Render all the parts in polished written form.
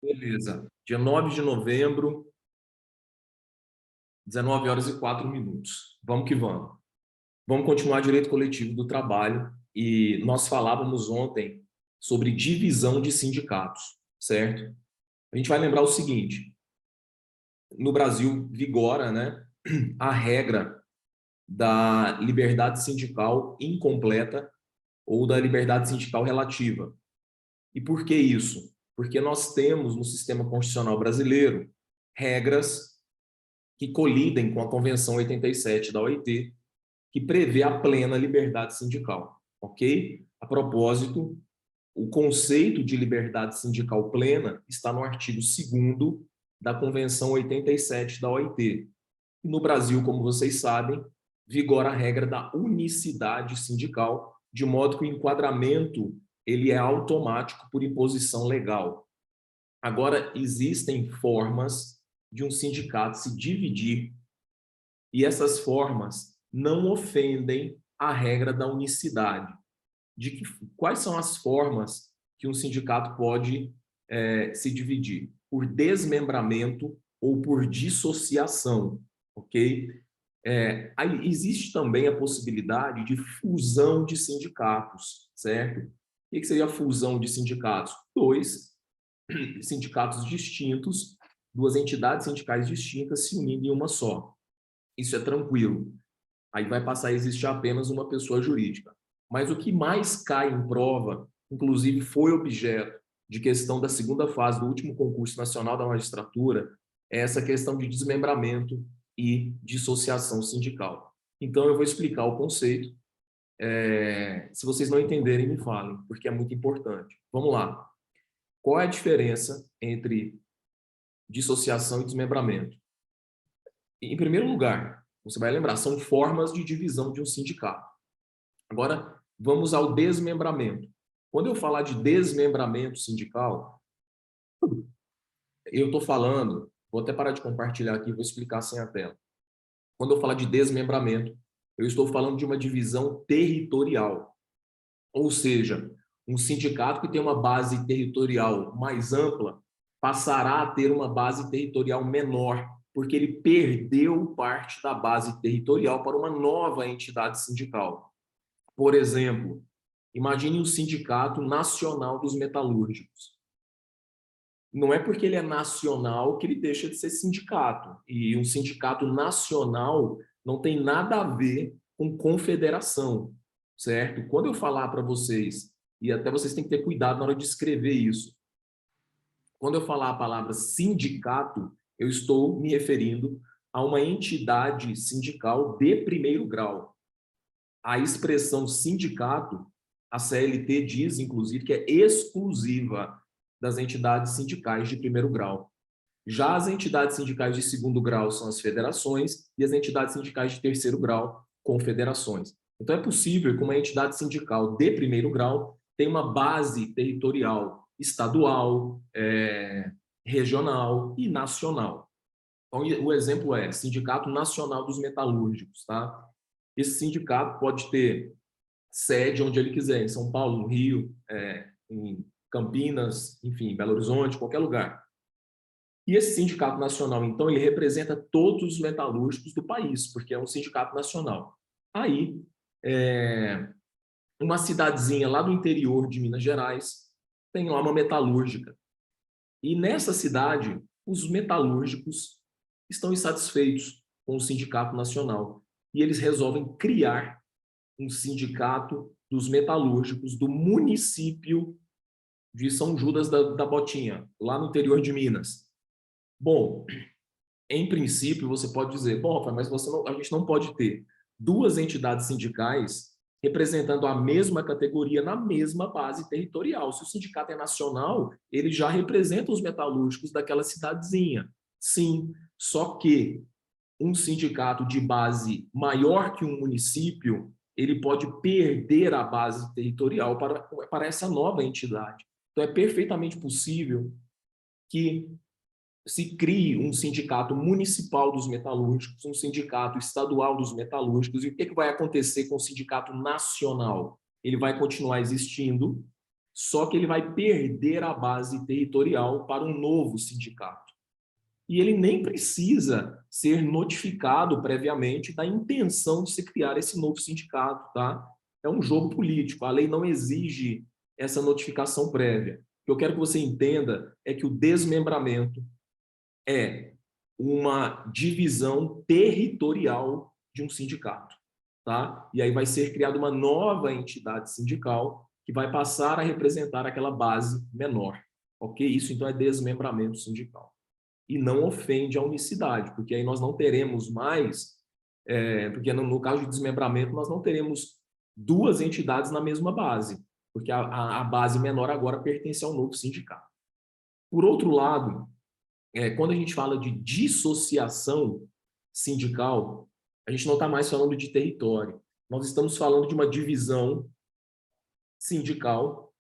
Beleza. Dia 9 de novembro, 19h04. Vamos que vamos. Vamos continuar direito coletivo do trabalho e nós falávamos ontem sobre divisão de sindicatos, certo? A gente vai lembrar o seguinte, no Brasil vigora, né, a regra da liberdade sindical incompleta ou da liberdade sindical relativa. E por que isso? Porque nós temos no sistema constitucional brasileiro regras que colidem com a Convenção 87 da OIT, que prevê a plena liberdade sindical, ok? A propósito, o conceito de liberdade sindical plena está no artigo 2º da Convenção 87 da OIT. E no Brasil, como vocês sabem, vigora a regra da unicidade sindical, de modo que o enquadramento ele é automático por imposição legal. Agora, existem formas de um sindicato se dividir e essas formas não ofendem a regra da unicidade. Quais são as formas que um sindicato pode se dividir? Por desmembramento ou por dissociação, ok? Aí existe também a possibilidade de fusão de sindicatos, certo? O que seria a fusão de sindicatos? Dois sindicatos distintos, duas entidades sindicais distintas se unindo em uma só. Isso é tranquilo. Aí vai passar a existir apenas uma pessoa jurídica. Mas o que mais cai em prova, inclusive foi objeto de questão da segunda fase do último concurso nacional da magistratura, é essa questão de desmembramento e dissociação sindical. Então eu vou explicar o conceito. Se vocês não entenderem, me falem, porque é muito importante. Vamos lá. Qual é a diferença entre dissociação e desmembramento? Em primeiro lugar, você vai lembrar, são formas de divisão de um sindicato. Agora, vamos ao desmembramento. Quando eu falar de desmembramento sindical, eu estou falando, vou até parar de compartilhar aqui, vou explicar sem a tela. Quando eu falar de desmembramento, eu estou falando de uma divisão territorial. Ou seja, um sindicato que tem uma base territorial mais ampla passará a ter uma base territorial menor, porque ele perdeu parte da base territorial para uma nova entidade sindical. Por exemplo, imagine o Sindicato Nacional dos Metalúrgicos. Não é porque ele é nacional que ele deixa de ser sindicato. E um sindicato nacional não tem nada a ver com confederação, certo? Quando eu falar para vocês, e até vocês têm que ter cuidado na hora de escrever isso, quando eu falar a palavra sindicato, eu estou me referindo a uma entidade sindical de primeiro grau. A expressão sindicato, a CLT diz, inclusive, que é exclusiva das entidades sindicais de primeiro grau. Já as entidades sindicais de segundo grau são as federações e as entidades sindicais de terceiro grau, confederações. Então, é possível que uma entidade sindical de primeiro grau tenha uma base territorial estadual, regional e nacional. Então, o exemplo é Sindicato Nacional dos Metalúrgicos, tá? Esse sindicato pode ter sede onde ele quiser, em São Paulo, no Rio, em Campinas, enfim, Belo Horizonte, qualquer lugar. E esse sindicato nacional, então, ele representa todos os metalúrgicos do país, porque é um sindicato nacional. Aí, uma cidadezinha lá do interior de Minas Gerais tem lá uma metalúrgica. E nessa cidade, os metalúrgicos estão insatisfeitos com o sindicato nacional e eles resolvem criar um sindicato dos metalúrgicos do município de São Judas da Botinha, lá no interior de Minas. Bom, em princípio, você pode dizer, bom, mas a gente não pode ter duas entidades sindicais representando a mesma categoria na mesma base territorial. Se o sindicato é nacional, ele já representa os metalúrgicos daquela cidadezinha. Sim, só que um sindicato de base maior que um município, ele pode perder a base territorial para essa nova entidade. Então, é perfeitamente possível que se crie um sindicato municipal dos metalúrgicos, um sindicato estadual dos metalúrgicos, e o que vai acontecer com o sindicato nacional? Ele vai continuar existindo, só que ele vai perder a base territorial para um novo sindicato. E ele nem precisa ser notificado previamente da intenção de se criar esse novo sindicato, tá? É um jogo político, a lei não exige essa notificação prévia. O que eu quero que você entenda é que o desmembramento é uma divisão territorial de um sindicato, tá? E aí vai ser criada uma nova entidade sindical que vai passar a representar aquela base menor, ok? Isso, então, é desmembramento sindical. E não ofende a unicidade, porque aí nós não teremos mais, porque no caso de desmembramento, nós não teremos duas entidades na mesma base, porque a base menor agora pertence ao novo sindicato. Por outro lado, quando a gente fala de dissociação sindical, a gente não está mais falando de território. Nós estamos falando de uma divisão sindical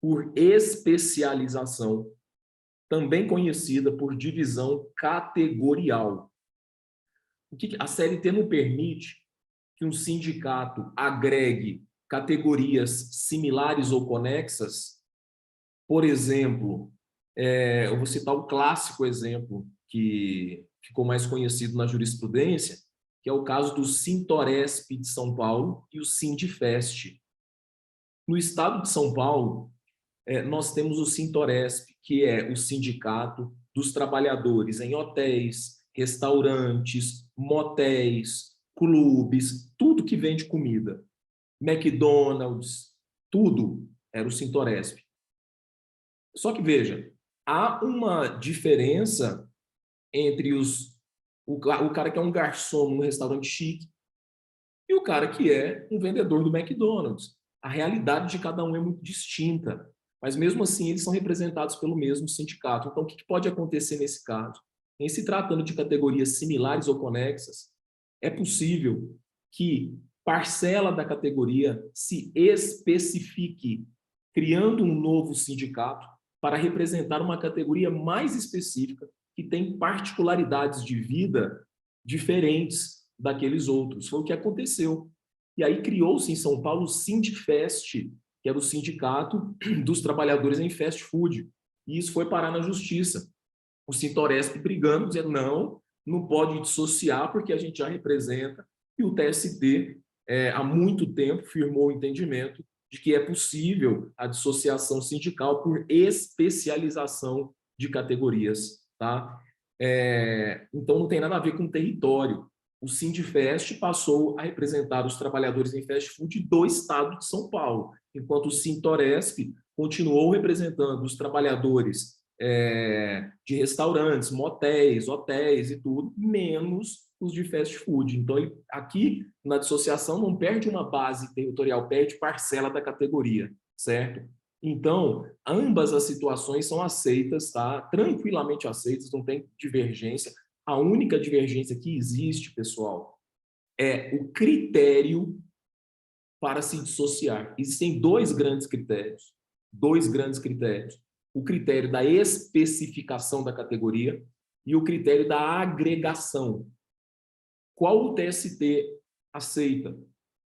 por especialização, também conhecida por divisão categorial. O que a CLT não permite que um sindicato agregue categorias similares ou conexas. Por exemplo, eu vou citar o clássico exemplo que ficou mais conhecido na jurisprudência, que é o caso do Sintoresp de São Paulo e o Sindifest. No estado de São Paulo, nós temos o Sintoresp, que é o sindicato dos trabalhadores em hotéis, restaurantes, motéis, clubes, tudo que vende comida. McDonald's, tudo era o Sintoresp. Só que, veja, há uma diferença entre o cara que é um garçom num restaurante chique e o cara que é um vendedor do McDonald's. A realidade de cada um é muito distinta, mas mesmo assim eles são representados pelo mesmo sindicato. Então, o que pode acontecer nesse caso? Em se tratando de categorias similares ou conexas, é possível que parcela da categoria se especifique, criando um novo sindicato para representar uma categoria mais específica que tem particularidades de vida diferentes daqueles outros. Foi o que aconteceu. E aí criou-se em São Paulo o Sindifest, que era o sindicato dos trabalhadores em fast food. E isso foi parar na justiça. O Sintoresp brigando, dizendo não pode dissociar porque a gente já representa. E o TST, há muito tempo, firmou o entendimento de que é possível a dissociação sindical por especialização de categorias. Tá? Então, não tem nada a ver com território. O Sindifest passou a representar os trabalhadores em fast food do estado de São Paulo, enquanto o Sintoresp continuou representando os trabalhadores de restaurantes, motéis, hotéis e tudo, menos os de fast food. Então, aqui, na dissociação, não perde uma base territorial, perde parcela da categoria, certo? Então, ambas as situações são aceitas, tá? Tranquilamente aceitas, não tem divergência. A única divergência que existe, pessoal, é o critério para se dissociar. Existem dois grandes critérios. O critério da especificação da categoria e o critério da agregação. Qual o TST aceita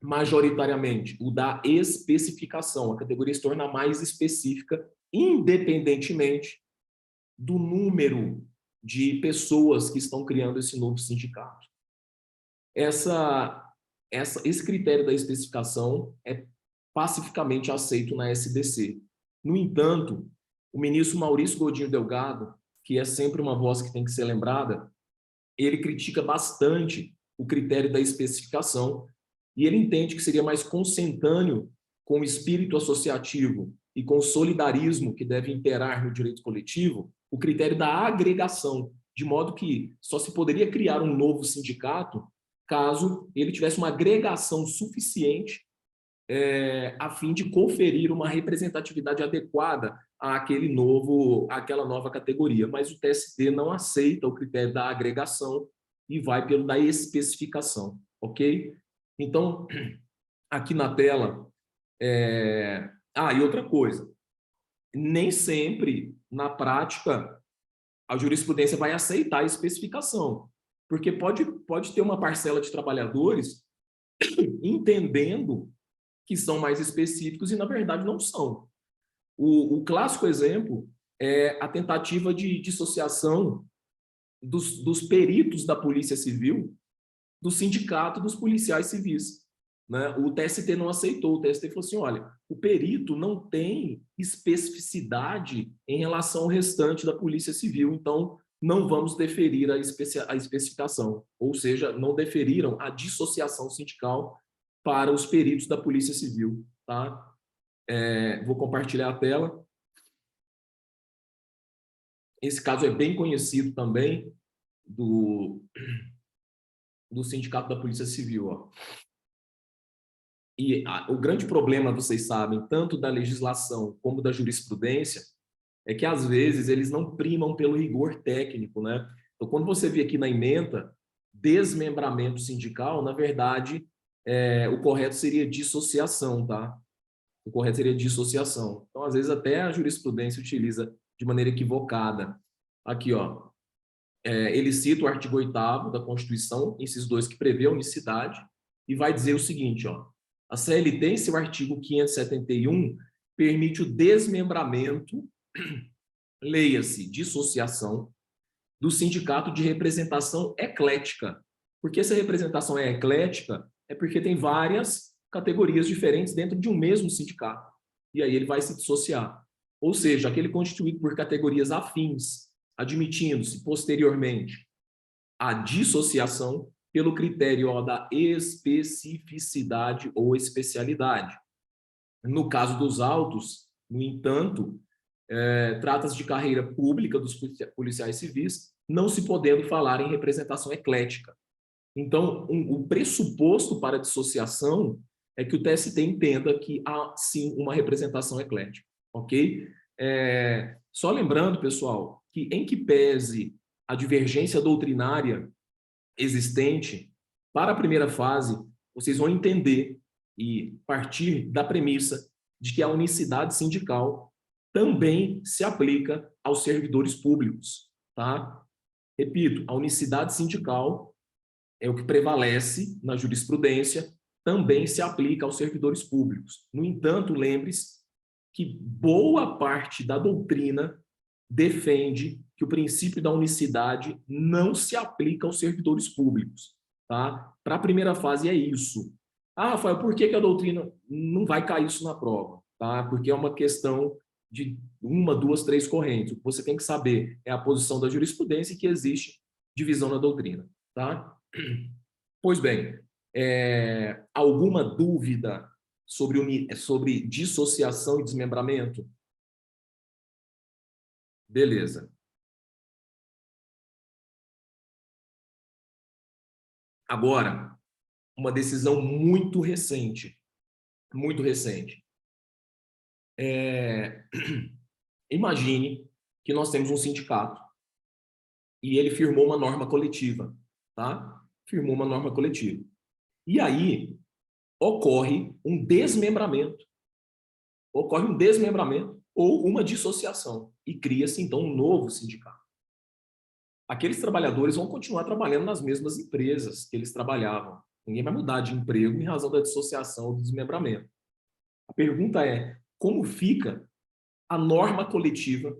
majoritariamente? O da especificação. A categoria se torna mais específica, independentemente do número de pessoas que estão criando esse novo sindicato. Esse critério da especificação é pacificamente aceito na SDC. No entanto, o ministro Maurício Godinho Delgado, que é sempre uma voz que tem que ser lembrada, ele critica bastante o critério da especificação e ele entende que seria mais consentâneo com o espírito associativo e com o solidarismo que deve imperar no direito coletivo o critério da agregação, de modo que só se poderia criar um novo sindicato caso ele tivesse uma agregação suficiente a fim de conferir uma representatividade adequada àquela nova categoria. Mas o TST não aceita o critério da agregação e vai pelo da especificação, ok? Então, aqui na tela... e outra coisa, nem sempre, na prática, a jurisprudência vai aceitar a especificação, porque pode ter uma parcela de trabalhadores entendendo que são mais específicos e, na verdade, não são. O clássico exemplo é a tentativa de dissociação dos peritos da Polícia Civil do sindicato dos policiais civis, né? O TST não aceitou, o TST falou assim, olha, o perito não tem especificidade em relação ao restante da Polícia Civil, então não vamos deferir a especificação, ou seja, não deferiram a dissociação sindical para os peritos da Polícia Civil, tá? Vou compartilhar a tela. Esse caso é bem conhecido também do Sindicato da Polícia Civil. Ó. E o grande problema, vocês sabem, tanto da legislação como da jurisprudência, é que, às vezes, eles não primam pelo rigor técnico, né? Então, quando você vê aqui na ementa desmembramento sindical, na verdade, o correto seria dissociação, tá? O correto seria dissociação. Então, às vezes, até a jurisprudência utiliza de maneira equivocada. Aqui, ó, ele cita o artigo 8º da Constituição, inciso 2, que prevê a unicidade, e vai dizer o seguinte, ó, a CLT, em seu artigo 571, permite o desmembramento, leia-se, dissociação, do sindicato de representação eclética. Porque essa representação é eclética, é porque tem várias categorias diferentes dentro de um mesmo sindicato. E aí ele vai se dissociar. Ou seja, aquele constituído por categorias afins, admitindo-se posteriormente a dissociação pelo critério da especificidade ou especialidade. No caso dos autos, no entanto, trata-se de carreira pública dos policiais civis, não se podendo falar em representação eclética. Então, o pressuposto para a dissociação é que o TST entenda que há, sim, uma representação eclética, ok? Só lembrando, pessoal, que em que pese a divergência doutrinária existente, para a primeira fase, vocês vão entender e partir da premissa de que a unicidade sindical também se aplica aos servidores públicos, tá? Repito, a unicidade sindical é o que prevalece na jurisprudência, também se aplica aos servidores públicos. No entanto, lembre-se que boa parte da doutrina defende que o princípio da unicidade não se aplica aos servidores públicos, tá? Para a primeira fase é isso. Ah, Rafael, por que a doutrina não vai cair isso na prova? Tá? Porque é uma questão de 1, 2, 3 correntes. O que você tem que saber é a posição da jurisprudência e que existe divisão na doutrina, tá? Pois bem, alguma dúvida sobre dissociação e desmembramento? Beleza. Agora, uma decisão muito recente. Muito recente. Imagine que nós temos um sindicato e ele firmou uma norma coletiva, tá? Firmou uma norma coletiva. E aí ocorre um desmembramento. Ocorre um desmembramento ou uma dissociação e cria-se, então, um novo sindicato. Aqueles trabalhadores vão continuar trabalhando nas mesmas empresas que eles trabalhavam. Ninguém vai mudar de emprego em razão da dissociação ou do desmembramento. A pergunta é, como fica a norma coletiva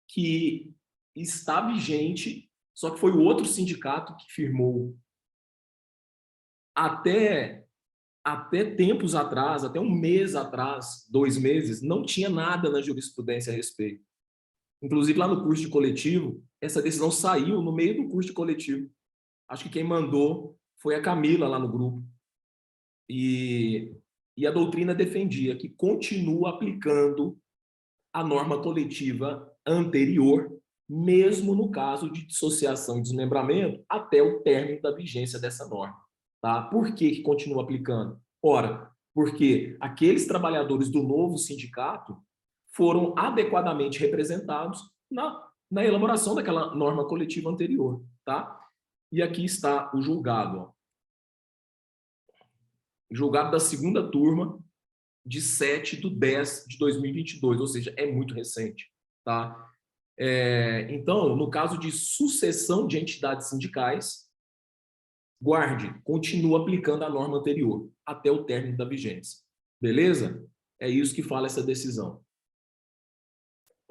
que está vigente, só que foi o outro sindicato que firmou até tempos atrás, até um mês atrás, 2 meses, não tinha nada na jurisprudência a respeito. Inclusive, lá no curso de coletivo, essa decisão saiu no meio do curso de coletivo. Acho que quem mandou foi a Camila lá no grupo. E a doutrina defendia que continua aplicando a norma coletiva anterior, mesmo no caso de dissociação e desmembramento, até o término da vigência dessa norma. Tá? Por que continua aplicando? Ora, porque aqueles trabalhadores do novo sindicato foram adequadamente representados na elaboração daquela norma coletiva anterior. Tá? E aqui está o julgado. Ó. Julgado da segunda turma de 7/10/2022, ou seja, é muito recente. Tá? Então, no caso de sucessão de entidades sindicais, guarde, continua aplicando a norma anterior até o término da vigência. Beleza? É isso que fala essa decisão.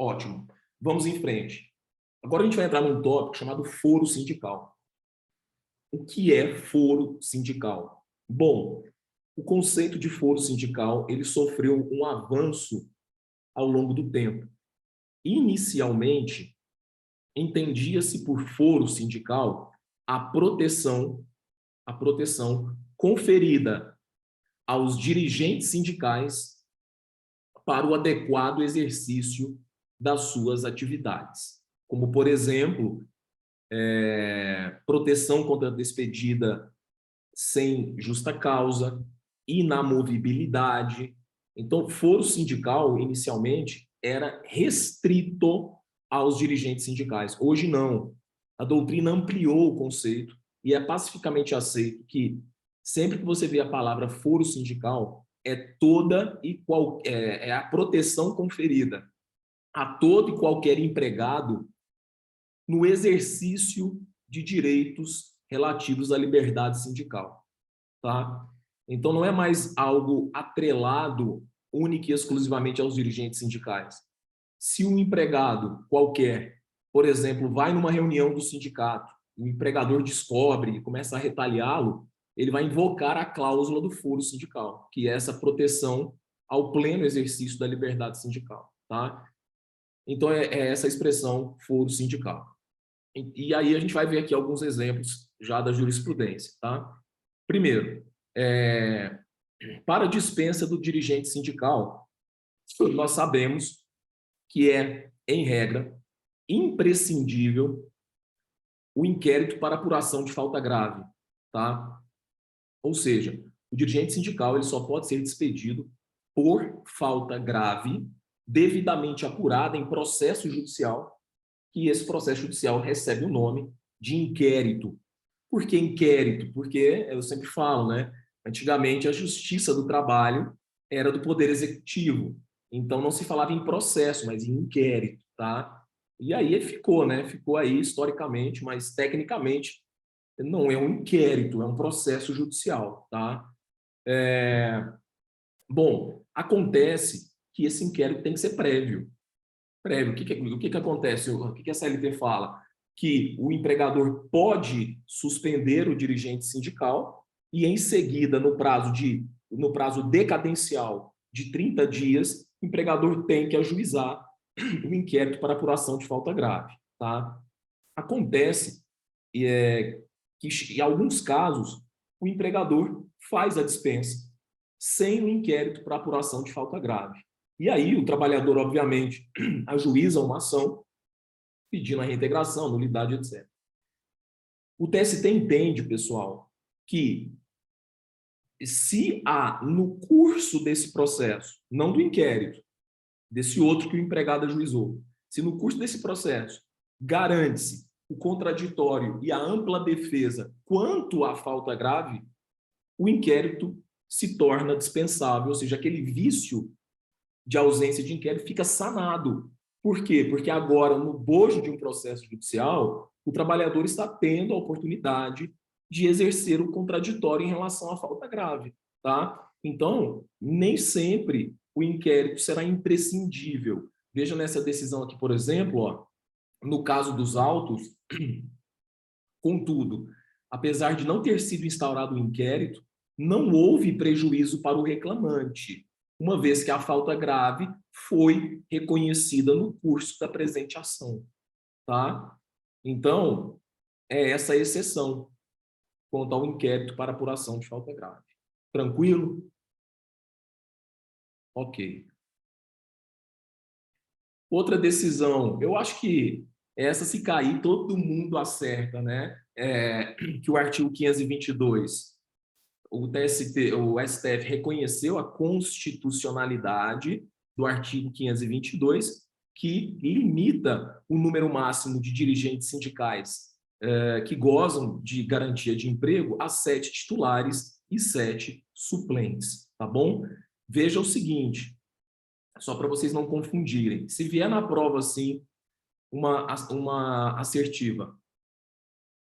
Ótimo. Vamos em frente. Agora a gente vai entrar num tópico chamado foro sindical. O que é foro sindical? Bom, o conceito de foro sindical ele sofreu um avanço ao longo do tempo. Inicialmente, entendia-se por foro sindical a proteção conferida aos dirigentes sindicais para o adequado exercício das suas atividades, como, por exemplo, proteção contra despedida sem justa causa, inamovibilidade. Então, foro sindical, inicialmente, era restrito aos dirigentes sindicais. Hoje, não. A doutrina ampliou o conceito e é pacificamente aceito que, sempre que você vê a palavra foro sindical, é a proteção conferida a todo e qualquer empregado no exercício de direitos relativos à liberdade sindical, tá? Então, não é mais algo atrelado única e exclusivamente aos dirigentes sindicais. Se um empregado qualquer, por exemplo, vai numa reunião do sindicato, o empregador descobre e começa a retaliá-lo, ele vai invocar a cláusula do foro sindical, que é essa proteção ao pleno exercício da liberdade sindical, tá? Então, é essa expressão foro sindical. E aí a gente vai ver aqui alguns exemplos já da jurisprudência, tá? Primeiro, para a dispensa do dirigente sindical, nós sabemos que é, em regra, imprescindível o inquérito para apuração de falta grave, tá? Ou seja, o dirigente sindical ele só pode ser despedido por falta grave, devidamente apurada em processo judicial, que esse processo judicial recebe o nome de inquérito. Por que inquérito? Porque, eu sempre falo, né? Antigamente, a justiça do trabalho era do Poder Executivo. Então, não se falava em processo, mas em inquérito, tá? E aí ficou, né? Ficou aí historicamente, mas tecnicamente não é um inquérito, é um processo judicial, tá? Bom, acontece que esse inquérito tem que ser prévio. Prévio. O que acontece? O que a CLT fala? Que o empregador pode suspender o dirigente sindical e, em seguida, no prazo decadencial de 30 dias, o empregador tem que ajuizar o inquérito para apuração de falta grave. Tá? Acontece que, em alguns casos, o empregador faz a dispensa sem o inquérito para apuração de falta grave. E aí o trabalhador, obviamente, ajuiza uma ação pedindo a reintegração, nulidade, etc. O TST entende, pessoal, que se há, no curso desse processo, não do inquérito, desse outro que o empregado ajuizou, se no curso desse processo garante-se o contraditório e a ampla defesa quanto à falta grave, o inquérito se torna dispensável, ou seja, aquele vício de ausência de inquérito fica sanado. Por quê? Porque agora, no bojo de um processo judicial, o trabalhador está tendo a oportunidade de exercer o contraditório em relação à falta grave, tá? Então, nem sempre o inquérito será imprescindível. Veja nessa decisão aqui, por exemplo, ó, no caso dos autos, contudo, apesar de não ter sido instaurado o inquérito, não houve prejuízo para o reclamante, uma vez que a falta grave foi reconhecida no curso da presente ação, tá? Então, é essa a exceção quanto ao inquérito para apuração de falta grave. Tranquilo? Ok. Outra decisão, eu acho que essa, se cair, todo mundo acerta, né? Que o artigo 522, o STF reconheceu a constitucionalidade do artigo 522, que limita o número máximo de dirigentes sindicais que gozam de garantia de emprego a 7 titulares e 7 suplentes, tá bom? Veja o seguinte, só para vocês não confundirem, se vier na prova assim, uma assertiva,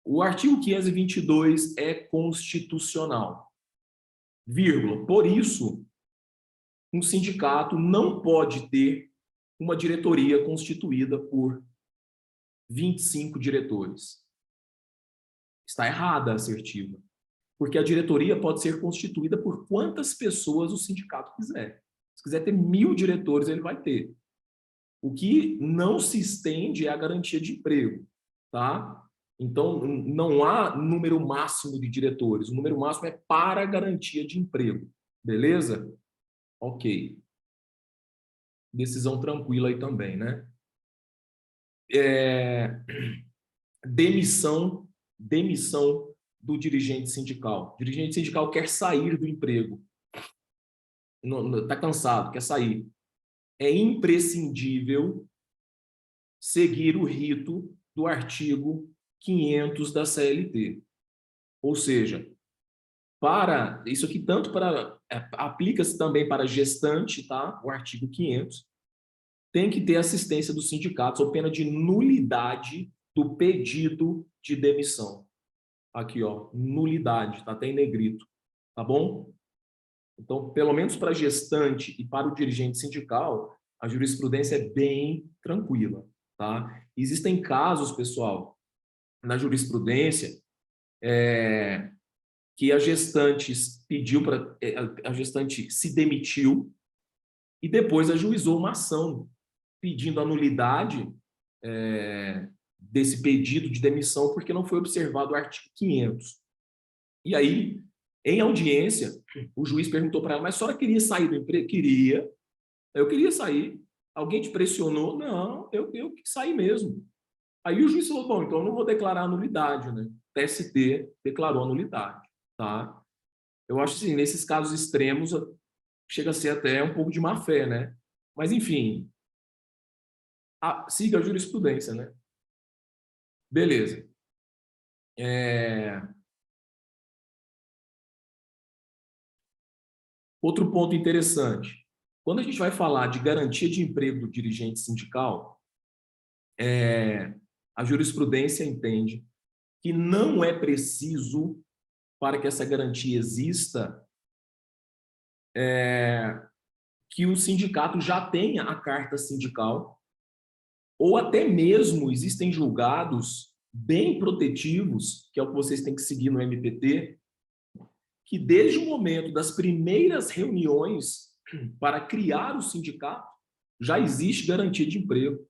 o artigo 522 é constitucional, vírgula. Por isso, um sindicato não pode ter uma diretoria constituída por 25 diretores. Está errada a assertiva, porque a diretoria pode ser constituída por quantas pessoas o sindicato quiser. Se quiser ter 1000 diretores, ele vai ter. O que não se estende é a garantia de emprego, tá? Então, não há número máximo de diretores. O número máximo é para a garantia de emprego. Beleza? Ok. Decisão tranquila aí também, né? Demissão do dirigente sindical. O dirigente sindical quer sair do emprego. Está cansado, quer sair. É imprescindível seguir o rito do artigo 500 da CLT. Ou seja, isso aqui tanto para aplica-se também para gestante, tá? O artigo 500 tem que ter assistência dos sindicatos ou pena de nulidade do pedido de demissão. Aqui, ó, nulidade, tá até em negrito, tá bom? Então, pelo menos para gestante e para o dirigente sindical, a jurisprudência é bem tranquila, tá? Existem casos, pessoal, na jurisprudência, que a gestante a gestante se demitiu e depois ajuizou uma ação pedindo a nulidade desse pedido de demissão porque não foi observado o artigo 500. E aí, em audiência, o juiz perguntou para ela, mas a senhora queria sair do emprego? Queria. Eu queria sair. Alguém te pressionou? Não, eu quis sair mesmo. Aí o juiz falou, bom, então eu não vou declarar a nulidade, né? O TST declarou a nulidade, tá? Eu acho assim, nesses casos extremos, chega a ser até um pouco de má fé, né? Mas, enfim, siga a jurisprudência, né? Beleza. Outro ponto interessante. Quando a gente vai falar de garantia de emprego do dirigente sindical, a jurisprudência entende que não é preciso, para que essa garantia exista, que o sindicato já tenha a carta sindical, ou até mesmo existem julgados bem protetivos, que é o que vocês têm que seguir no MPT, que desde o momento das primeiras reuniões para criar o sindicato, já existe garantia de emprego.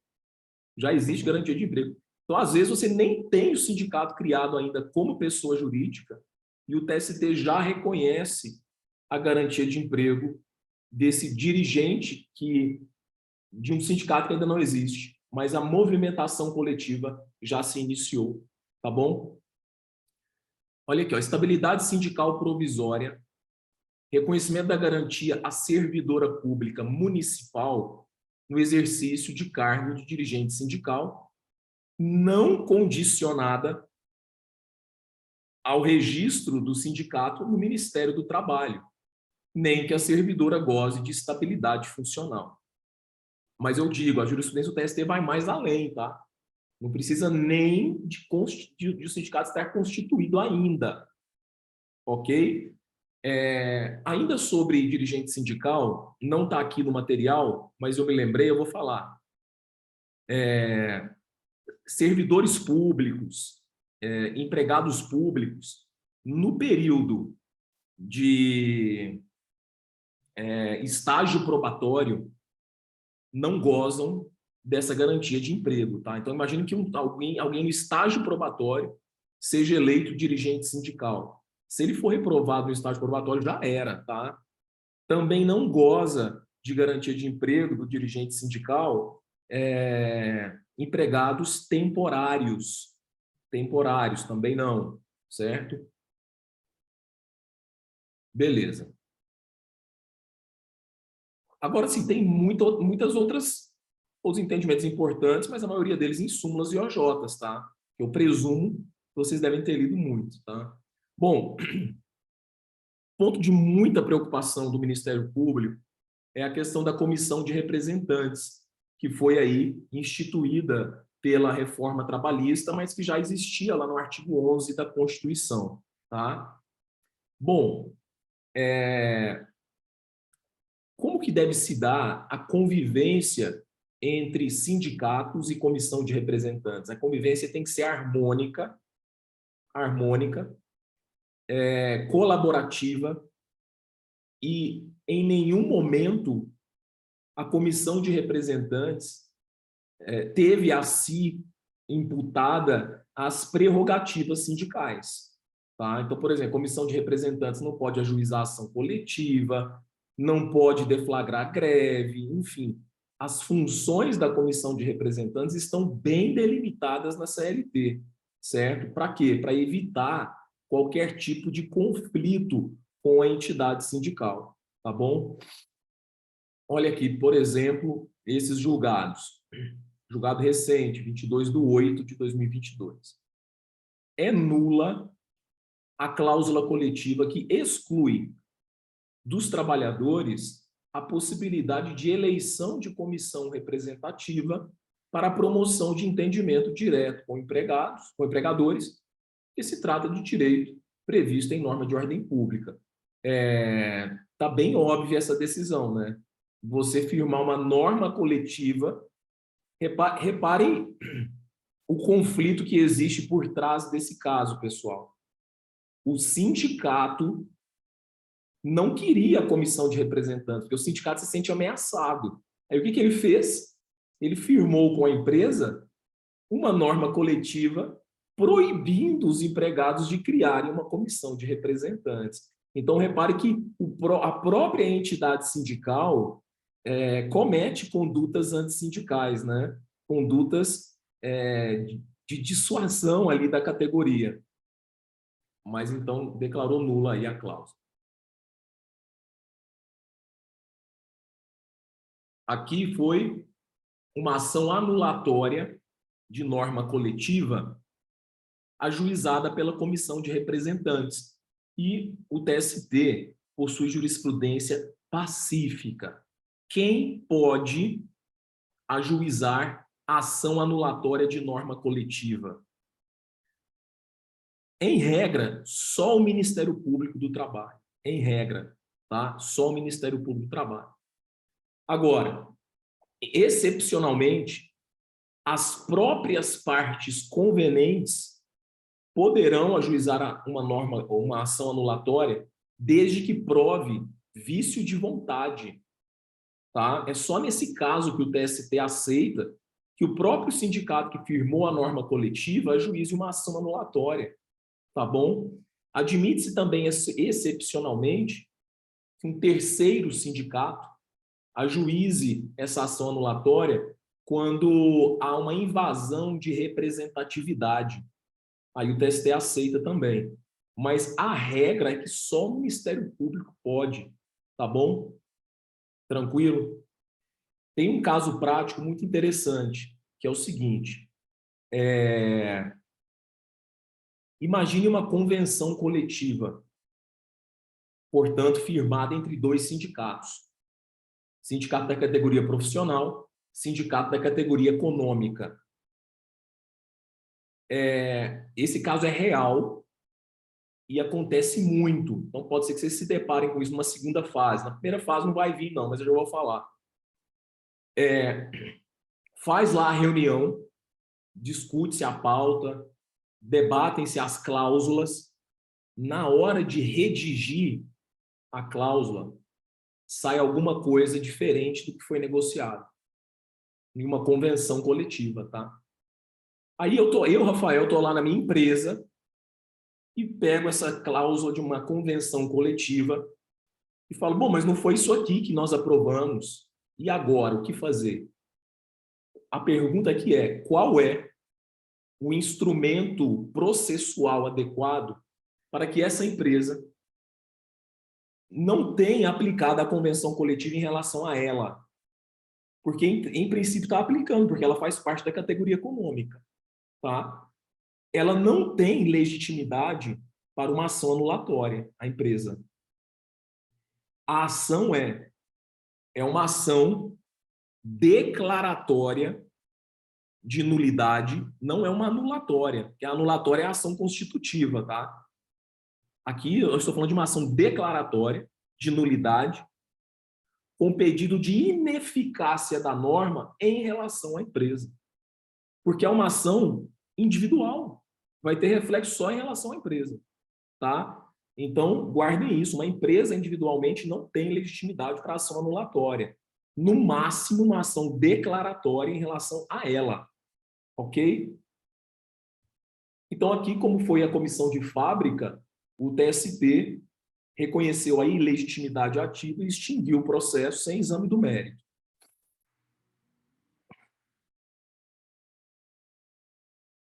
Já existe garantia de emprego. Então, às vezes, você nem tem o sindicato criado ainda como pessoa jurídica e o TST já reconhece a garantia de emprego desse dirigente de um sindicato que ainda não existe, mas a movimentação coletiva já se iniciou, tá bom? Olha aqui, ó, estabilidade sindical provisória, reconhecimento da garantia à servidora pública municipal no exercício de cargo de dirigente sindical, não condicionada ao registro do sindicato no Ministério do Trabalho, nem que a servidora goze de estabilidade funcional. Mas eu digo, a jurisprudência do TST vai mais além, tá? Não precisa nem de o sindicato estar constituído ainda, ok? Ainda sobre dirigente sindical, não está aqui no material, mas eu me lembrei, eu vou falar. Servidores públicos, empregados públicos, no período de estágio probatório, não gozam dessa garantia de emprego, tá? Então, imagine que alguém no estágio probatório seja eleito dirigente sindical. Se ele for reprovado no estágio probatório, já era, tá? Também não goza de garantia de emprego do dirigente sindical empregados temporários. Temporários também não, certo? Beleza. Agora, sim, tem muitas outros entendimentos importantes, mas a maioria deles em súmulas e OJs, tá? Eu presumo que vocês devem ter lido muito, tá? Bom, ponto de muita preocupação do Ministério Público é a questão da comissão de representantes, que foi aí instituída pela reforma trabalhista, mas que já existia lá no artigo 11 da Constituição, tá? Bom, como que deve se dar a convivência entre sindicatos e comissão de representantes. A convivência tem que ser harmônica, colaborativa, e em nenhum momento a comissão de representantes teve a si imputada as prerrogativas sindicais. Tá? Então, por exemplo, a comissão de representantes não pode ajuizar ação coletiva, não pode deflagrar greve, enfim. As funções da comissão de representantes estão bem delimitadas na CLT, certo? Para quê? Para evitar qualquer tipo de conflito com a entidade sindical, tá bom? Olha aqui, por exemplo, esses julgados. Julgado recente, 22/8/2022. É nula a cláusula coletiva que exclui dos trabalhadores a possibilidade de eleição de comissão representativa para a promoção de entendimento direto com empregadores, que se trata de direito previsto em norma de ordem pública. Tá bem óbvia essa decisão, né? Você firmar uma norma coletiva, reparem o conflito que existe por trás desse caso, pessoal. O sindicato não queria a comissão de representantes, porque o sindicato se sente ameaçado. Aí o que ele fez? Ele firmou com a empresa uma norma coletiva proibindo os empregados de criarem uma comissão de representantes. Então, repare que a própria entidade sindical comete condutas antissindicais, né? Condutas de dissuasão ali da categoria. Mas, então, declarou nula aí a cláusula. Aqui foi uma ação anulatória de norma coletiva ajuizada pela comissão de representantes. E o TST possui jurisprudência pacífica. Quem pode ajuizar ação anulatória de norma coletiva? Em regra, só o Ministério Público do Trabalho. Em regra, tá? Só o Ministério Público do Trabalho. Agora, excepcionalmente, as próprias partes convenientes poderão ajuizar uma ação anulatória desde que prove vício de vontade. Tá? É só nesse caso que o TST aceita que o próprio sindicato que firmou a norma coletiva ajuize uma ação anulatória. Tá bom? Admite-se também, excepcionalmente, que um terceiro sindicato ajuize essa ação anulatória quando há uma invasão de representatividade. Aí o TST aceita também. Mas a regra é que só o Ministério Público pode, tá bom? Tranquilo? Tem um caso prático muito interessante, que é o seguinte. Imagine uma convenção coletiva, portanto, firmada entre dois sindicatos. Sindicato da categoria profissional, sindicato da categoria econômica. Esse caso é real e acontece muito. Então, pode ser que vocês se deparem com isso numa segunda fase. Na primeira fase não vai vir, não, mas eu já vou falar. Faz lá a reunião, discute-se a pauta, debatem-se as cláusulas. Na hora de redigir a cláusula, sai alguma coisa diferente do que foi negociado em uma convenção coletiva, tá? Aí eu, Rafael, estou lá na minha empresa e pego essa cláusula de uma convenção coletiva e falo, bom, mas não foi isso aqui que nós aprovamos. E agora, o que fazer? A pergunta aqui é, qual é o instrumento processual adequado para que essa empresa não tenha aplicado a convenção coletiva em relação a ela? Porque, em princípio, está aplicando, porque ela faz parte da categoria econômica. Tá? Ela não tem legitimidade para uma ação anulatória, a empresa. A ação é uma ação declaratória de nulidade, não é uma anulatória, porque a anulatória é a ação constitutiva, tá? Aqui eu estou falando de uma ação declaratória de nulidade com pedido de ineficácia da norma em relação à empresa. Porque é uma ação individual, vai ter reflexo só em relação à empresa, tá? Então, guardem isso, uma empresa individualmente não tem legitimidade para ação anulatória. No máximo, uma ação declaratória em relação a ela, ok? Então, aqui, como foi a comissão de fábrica, o TST reconheceu a ilegitimidade ativa e extinguiu o processo sem exame do mérito.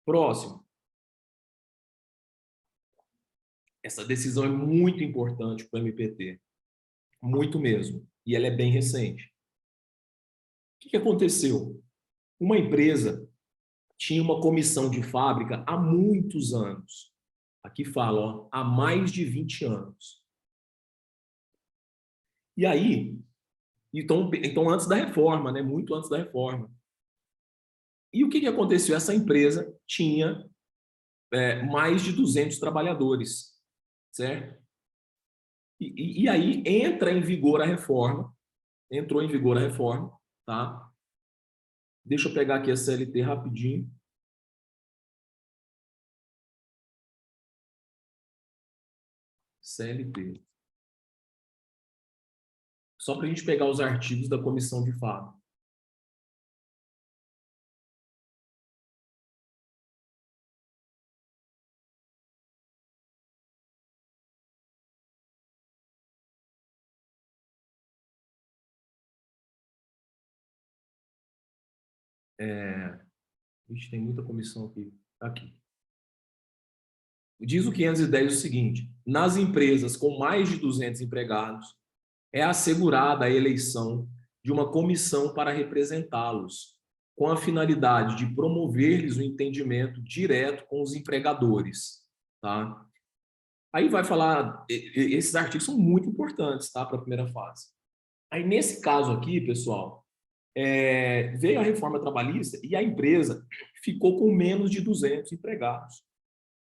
Próximo. Essa decisão é muito importante para o MPT, muito mesmo, e ela é bem recente. O que aconteceu? Uma empresa tinha uma comissão de fábrica há muitos anos. Aqui fala, ó, há mais de 20 anos. E aí, então antes da reforma, né? Muito antes da reforma. E o que aconteceu? Essa empresa tinha mais de 200 trabalhadores, certo? E aí entra em vigor a reforma, entrou em vigor a reforma, tá? Deixa eu pegar aqui a CLT rapidinho. CLT. Só para a gente pegar os artigos da comissão de fábrica. Vixe, tem muita comissão aqui. Aqui. Diz o 510 o seguinte: nas empresas com mais de 200 empregados, é assegurada a eleição de uma comissão para representá-los, com a finalidade de promover-lhes o entendimento direto com os empregadores, tá? Aí vai falar, esses artigos são muito importantes, tá, para a primeira fase. Aí nesse caso aqui, pessoal, veio a reforma trabalhista e a empresa ficou com menos de 200 empregados,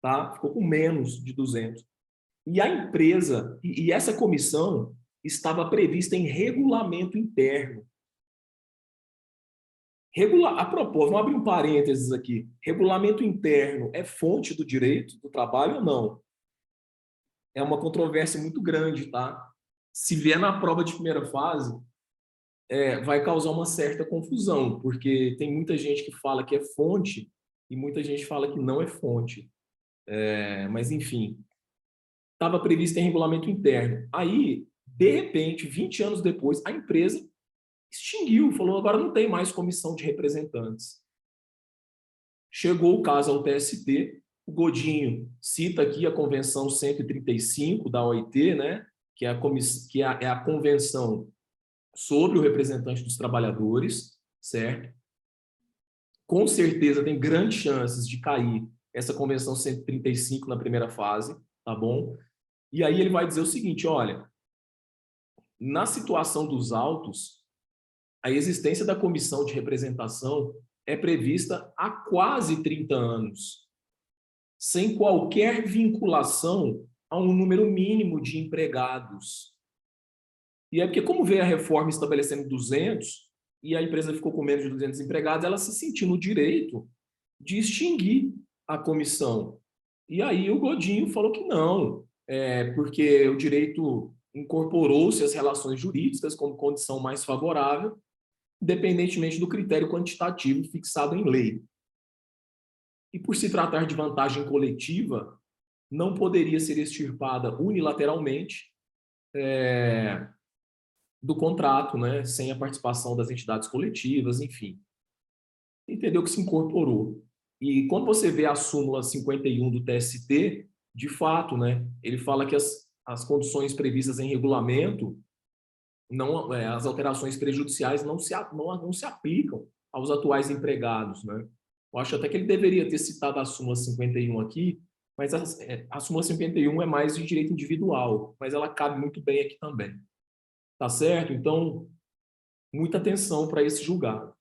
tá? Ficou com menos de 200. E a empresa, e essa comissão estava prevista em regulamento interno. A propósito, vamos abrir um parênteses aqui. Regulamento interno é fonte do direito do trabalho ou não? É uma controvérsia muito grande, tá? Se vier na prova de primeira fase, vai causar uma certa confusão, porque tem muita gente que fala que é fonte e muita gente fala que não é fonte. Mas, enfim, estava previsto em regulamento interno. Aí, de repente, 20 anos depois, a empresa extinguiu, falou, agora não tem mais comissão de representantes. Chegou o caso ao TST, o Godinho cita aqui a Convenção 135 da OIT, né, que é a convenção sobre o representante dos trabalhadores, certo? Com certeza tem grandes chances de cair essa Convenção 135 na primeira fase, tá bom? E aí ele vai dizer o seguinte, olha, na situação dos autos, a existência da comissão de representação é prevista há quase 30 anos, sem qualquer vinculação a um número mínimo de empregados. E é porque, como veio a reforma estabelecendo 200, e a empresa ficou com menos de 200 empregados, ela se sentiu no direito de extinguir a comissão. E aí o Godinho falou que não, porque o direito incorporou-se às relações jurídicas como condição mais favorável, independentemente do critério quantitativo fixado em lei. E por se tratar de vantagem coletiva, não poderia ser extirpada unilateralmente do contrato, né, sem a participação das entidades coletivas, enfim. Entendeu que se incorporou. E quando você vê a súmula 51 do TST, de fato, né, ele fala que as condições previstas em regulamento, as alterações prejudiciais não se aplicam aos atuais empregados, né? Eu acho até que ele deveria ter citado a súmula 51 aqui, mas a súmula 51 é mais de direito individual, mas ela cabe muito bem aqui também. Tá certo? Então, muita atenção para esse julgado.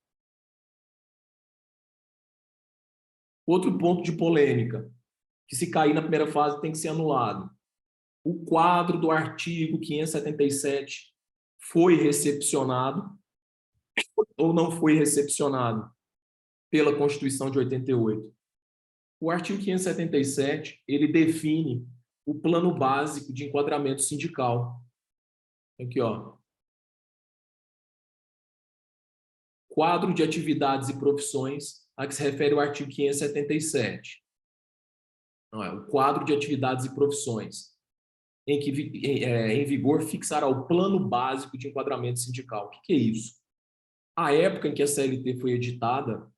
Outro ponto de polêmica, que se cair na primeira fase tem que ser anulado. O quadro do artigo 577 foi recepcionado ou não foi recepcionado pela Constituição de 88. O artigo 577, ele define o plano básico de enquadramento sindical. Aqui, ó. Quadro de atividades e profissões a que se refere o artigo 577. O quadro de atividades e profissões em vigor fixará o plano básico de enquadramento sindical. O que é isso? A época em que a CLT foi editada,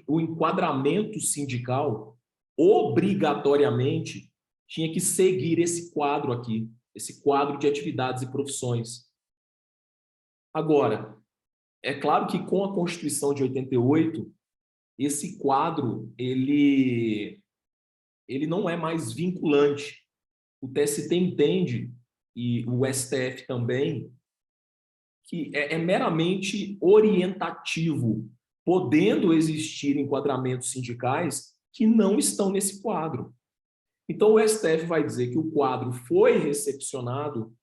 o enquadramento sindical obrigatoriamente tinha que seguir esse quadro aqui, esse quadro de atividades e profissões. Agora, é claro que com a Constituição de 88, esse quadro ele não é mais vinculante. O TST entende, e o STF também, que é meramente orientativo, podendo existir enquadramentos sindicais que não estão nesse quadro. Então, o STF vai dizer que o quadro foi recepcionado,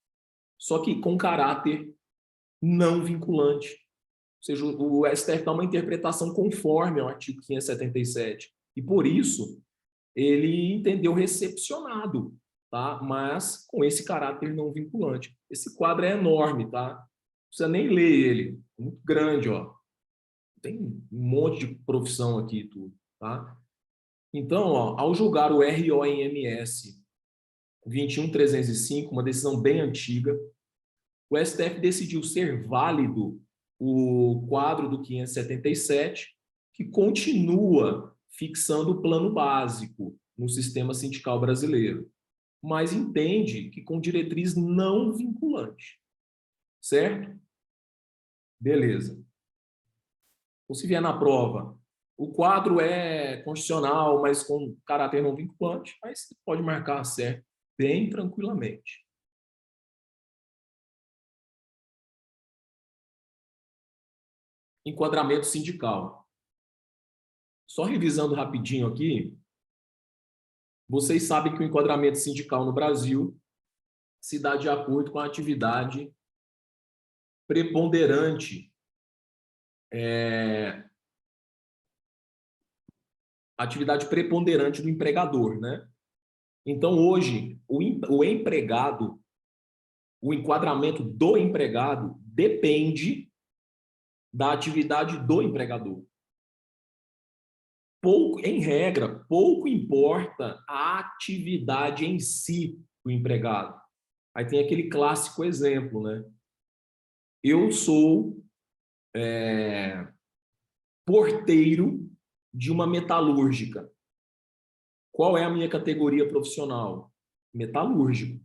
só que com caráter não vinculante. Ou seja, o STF dá uma interpretação conforme ao artigo 577. E, por isso, ele entendeu recepcionado, tá? Mas com esse caráter não vinculante. Esse quadro é enorme, tá? Não precisa nem ler ele. É muito grande, ó. Tem um monte de profissão aqui, tudo, tá? Então, ó, ao julgar o ROMS 21305, uma decisão bem antiga, o STF decidiu ser válido o quadro do 577, que continua fixando o plano básico no sistema sindical brasileiro, mas entende que com diretriz não vinculante. Certo? Beleza. Ou se vier na prova, o quadro é constitucional, mas com caráter não vinculante, aí você pode marcar certo bem tranquilamente. Enquadramento sindical. Só revisando rapidinho aqui, vocês sabem que o enquadramento sindical no Brasil se dá de acordo com a atividade preponderante, do empregador, né? Então, hoje, o empregado, o enquadramento do empregado depende da atividade do empregador. Pouco, em regra, pouco importa a atividade em si do empregado. Aí tem aquele clássico exemplo, né? Eu sou porteiro de uma metalúrgica. Qual é a minha categoria profissional? Metalúrgico.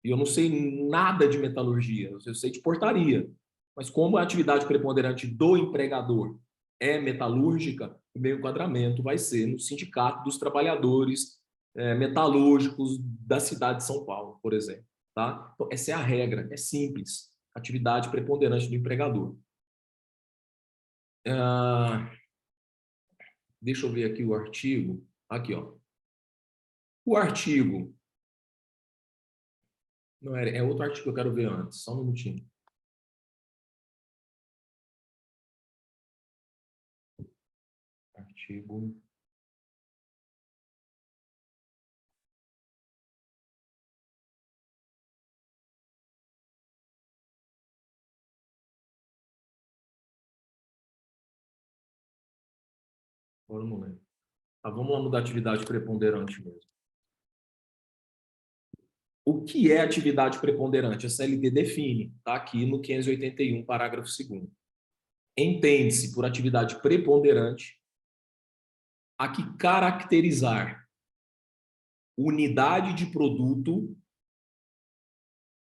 E eu não sei nada de metalurgia, eu sei de portaria. Mas como a atividade preponderante do empregador é metalúrgica, o meu enquadramento vai ser no Sindicato dos Trabalhadores Metalúrgicos da cidade de São Paulo, por exemplo. Tá? Então, essa é a regra, é simples. Atividade preponderante do empregador. Deixa eu ver aqui o artigo. Aqui, ó. O artigo... Não, é outro artigo que eu quero ver antes. Só um minutinho. Artigo... Agora não lembro. Tá, vamos lá mudar atividade preponderante mesmo. O que é atividade preponderante? A CLT define, está aqui no 581, parágrafo 2º. Entende-se por atividade preponderante a que caracterizar unidade de produto,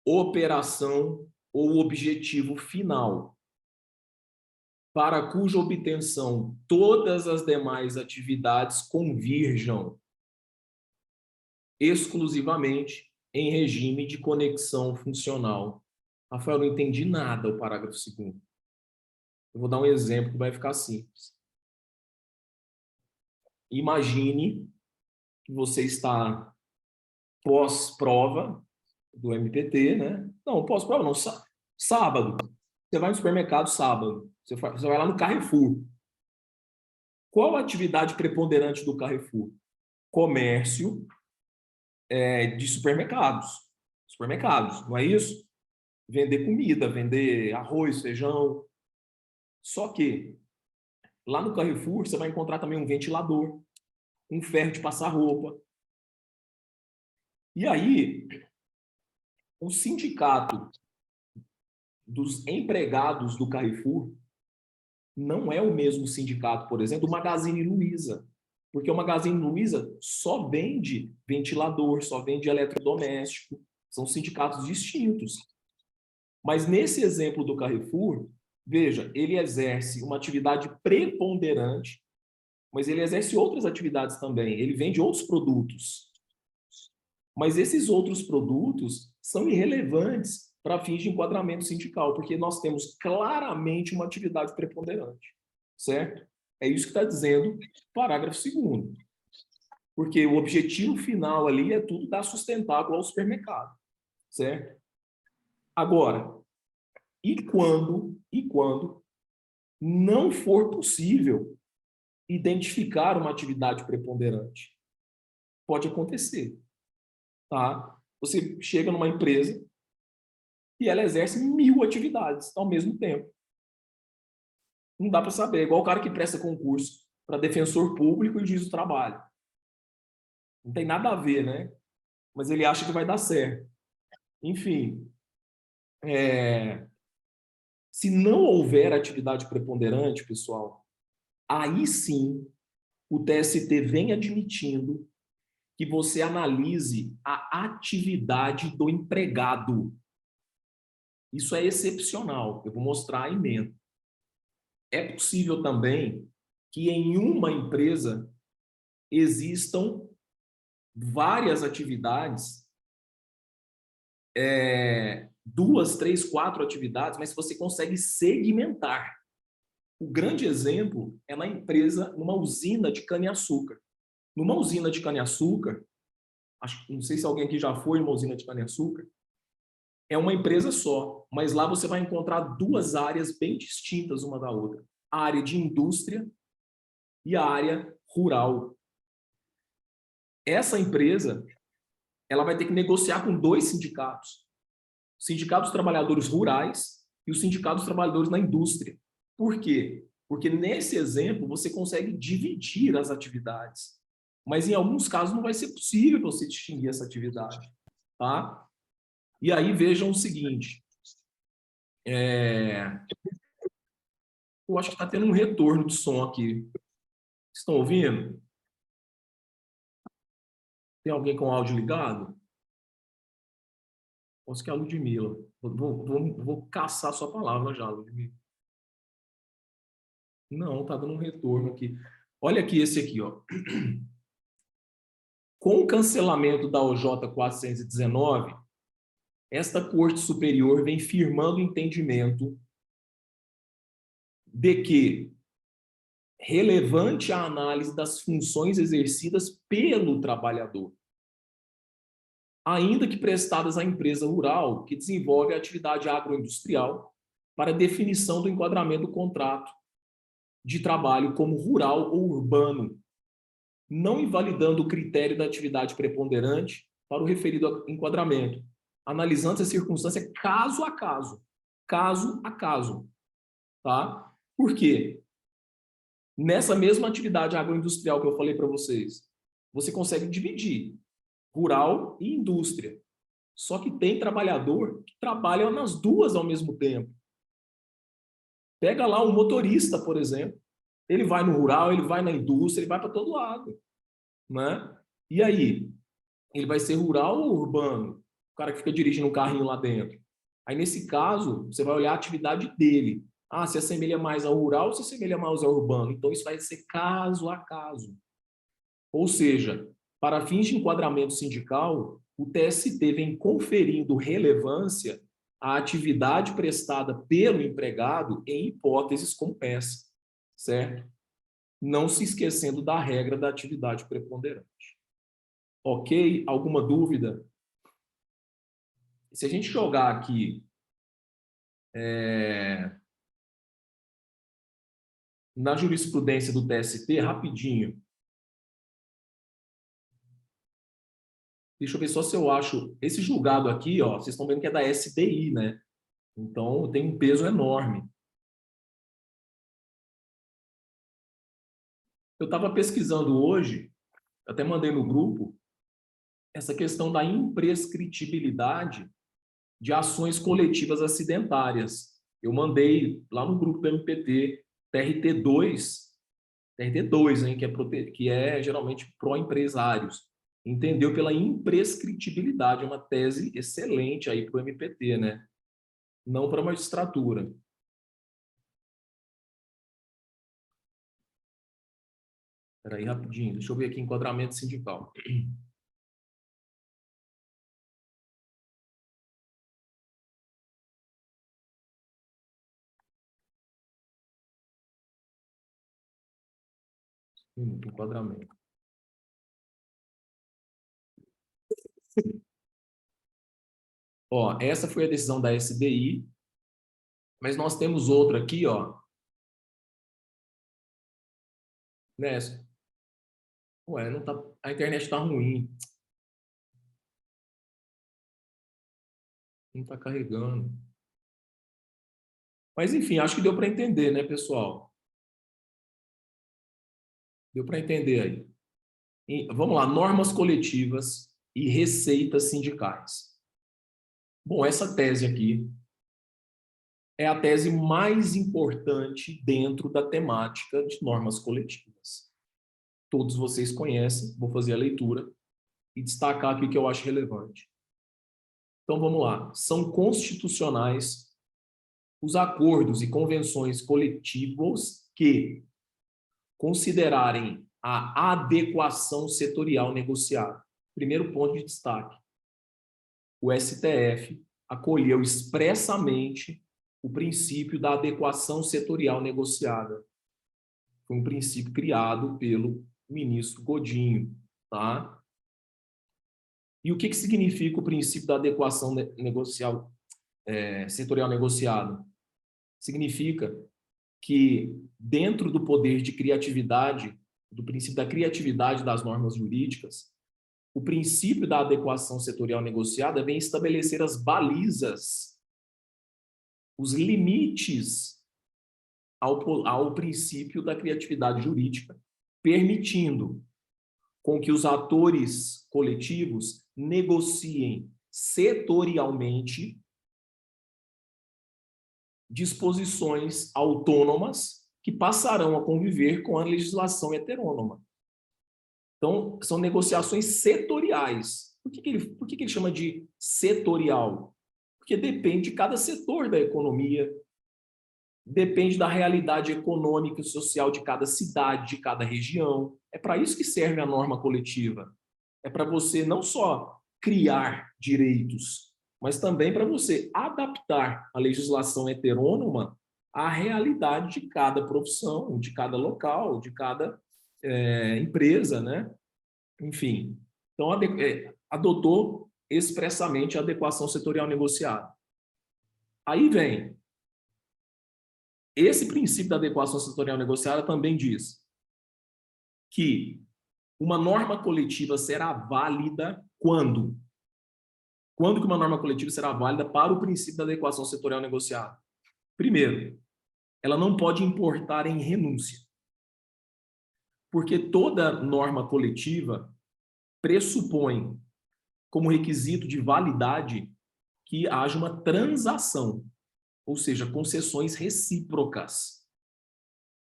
operação ou objetivo final, para cuja obtenção todas as demais atividades convirjam exclusivamente em regime de conexão funcional. Rafael, não entendi nada o parágrafo 2º. Eu vou dar um exemplo que vai ficar simples. Imagine que você está pós-prova, do MPT, né? Não posso provar, não. Sábado. Você vai no supermercado sábado. Você vai lá no Carrefour. Qual a atividade preponderante do Carrefour? Comércio de supermercados. Supermercados, não é isso? Vender comida, vender arroz, feijão. Só que lá no Carrefour você vai encontrar também um ventilador, um ferro de passar roupa. E aí, o sindicato dos empregados do Carrefour não é o mesmo sindicato, por exemplo, do Magazine Luiza. Porque o Magazine Luiza só vende ventilador, só vende eletrodoméstico. São sindicatos distintos. Mas nesse exemplo do Carrefour, veja, ele exerce uma atividade preponderante, mas ele exerce outras atividades também. Ele vende outros produtos. Mas esses outros produtos são irrelevantes para fins de enquadramento sindical, porque nós temos claramente uma atividade preponderante, certo? É isso que está dizendo o parágrafo 2º. Porque o objetivo final ali é tudo dar sustentáculo ao supermercado, certo? Agora, e quando não for possível identificar uma atividade preponderante? Pode acontecer, tá? Você chega numa empresa e ela exerce 1000 atividades ao mesmo tempo. Não dá para saber. É igual o cara que presta concurso para defensor público e juiz do trabalho. Não tem nada a ver, né? Mas ele acha que vai dar certo. Enfim, se não houver atividade preponderante, pessoal, aí sim o TST vem admitindo que você analise a atividade do empregado. Isso é excepcional. Eu vou mostrar a emenda. É possível também que em uma empresa existam várias atividades, 2, 3, 4 atividades, mas você consegue segmentar. O grande exemplo é na empresa, numa usina de cana-açúcar. Numa usina de cana-açúcar, não sei se alguém aqui já foi numa usina de cana-açúcar, é uma empresa só, mas lá você vai encontrar 2 áreas bem distintas uma da outra. A área de indústria e a área rural. Essa empresa, ela vai ter que negociar com 2 sindicatos. O Sindicato dos Trabalhadores Rurais e o Sindicato dos Trabalhadores na Indústria. Por quê? Porque nesse exemplo você consegue dividir as atividades. Mas em alguns casos não vai ser possível você distinguir essa atividade. Tá? E aí vejam o seguinte. Eu acho que está tendo um retorno de som aqui. Estão ouvindo? Tem alguém com o áudio ligado? Acho que é a Ludmilla. Vou caçar sua palavra já, Ludmilla. Não, está dando um retorno aqui. Olha aqui esse aqui, ó. Com o cancelamento da OJ 419, esta Corte Superior vem firmando o entendimento de que relevante a análise das funções exercidas pelo trabalhador, ainda que prestadas à empresa rural que desenvolve a atividade agroindustrial para definição do enquadramento do contrato de trabalho como rural ou urbano, não invalidando o critério da atividade preponderante para o referido enquadramento, analisando essa circunstância caso a caso, tá? Por quê? Nessa mesma atividade agroindustrial que eu falei para vocês, você consegue dividir rural e indústria. Só que tem trabalhador que trabalha nas duas ao mesmo tempo. Pega lá um motorista, por exemplo. Ele vai no rural, ele vai na indústria, ele vai para todo lado, né? E aí, ele vai ser rural ou urbano? O cara que fica dirigindo um carrinho lá dentro. Aí, nesse caso, você vai olhar a atividade dele. Ah, se assemelha mais ao rural ou se assemelha mais ao urbano. Então, isso vai ser caso a caso. Ou seja, para fins de enquadramento sindical, o TST vem conferindo relevância à atividade prestada pelo empregado em hipóteses como essa, certo? Não se esquecendo da regra da atividade preponderante. Ok? Alguma dúvida? Se a gente jogar aqui na jurisprudência do TST, rapidinho, deixa eu ver só se eu acho... Esse julgado aqui, ó, vocês estão vendo que é da SDI, né? Então, tem um peso enorme. Eu estava pesquisando hoje, até mandei no grupo, essa questão da imprescritibilidade de ações coletivas acidentárias. Eu mandei lá no grupo do MPT, TRT2, hein, que é geralmente pró-empresários. Entendeu pela imprescritibilidade, é uma tese excelente aí para o MPT, né? Não para a magistratura. Espera aí, rapidinho, deixa eu ver aqui enquadramento sindical. Enquadramento. Ó, essa foi a decisão da SDI, mas nós temos outra aqui, ó. Nessa. Ué, não tá, a internet está ruim. Não está carregando. Mas, enfim, acho que deu para entender, né, pessoal? Deu para entender aí. Vamos lá, normas coletivas e receitas sindicais. Bom, essa tese aqui é a tese mais importante dentro da temática de normas coletivas. Todos vocês conhecem, vou fazer a leitura e destacar aqui o que eu acho relevante. Então, vamos lá. São constitucionais os acordos e convenções coletivos que considerarem a adequação setorial negociada. Primeiro ponto de destaque. O STF acolheu expressamente o princípio da adequação setorial negociada. Foi um princípio criado pelo ministro Godinho, tá? E o que significa o princípio da adequação setorial negociada? Significa que, dentro do poder de criatividade, do princípio da criatividade das normas jurídicas, o princípio da adequação setorial negociada vem estabelecer as balizas, os limites ao princípio da criatividade jurídica, permitindo com que os atores coletivos negociem setorialmente disposições autônomas que passarão a conviver com a legislação heterônoma. Então, são negociações setoriais. Por que ele chama de setorial? Porque depende de cada setor da economia, depende da realidade econômica e social de cada cidade, de cada região. É para isso que serve a norma coletiva. É para você não só criar direitos, mas também para você adaptar a legislação heterônoma à realidade de cada profissão, de cada local, de cada empresa, né? Enfim, então adotou expressamente a adequação setorial negociada. Aí vem, esse princípio da adequação setorial negociada também diz que uma norma coletiva será válida quando? Quando que uma norma coletiva será válida para o princípio da adequação setorial negociada? Primeiro, ela não pode importar em renúncia, porque toda norma coletiva pressupõe como requisito de validade que haja uma transação, ou seja, concessões recíprocas.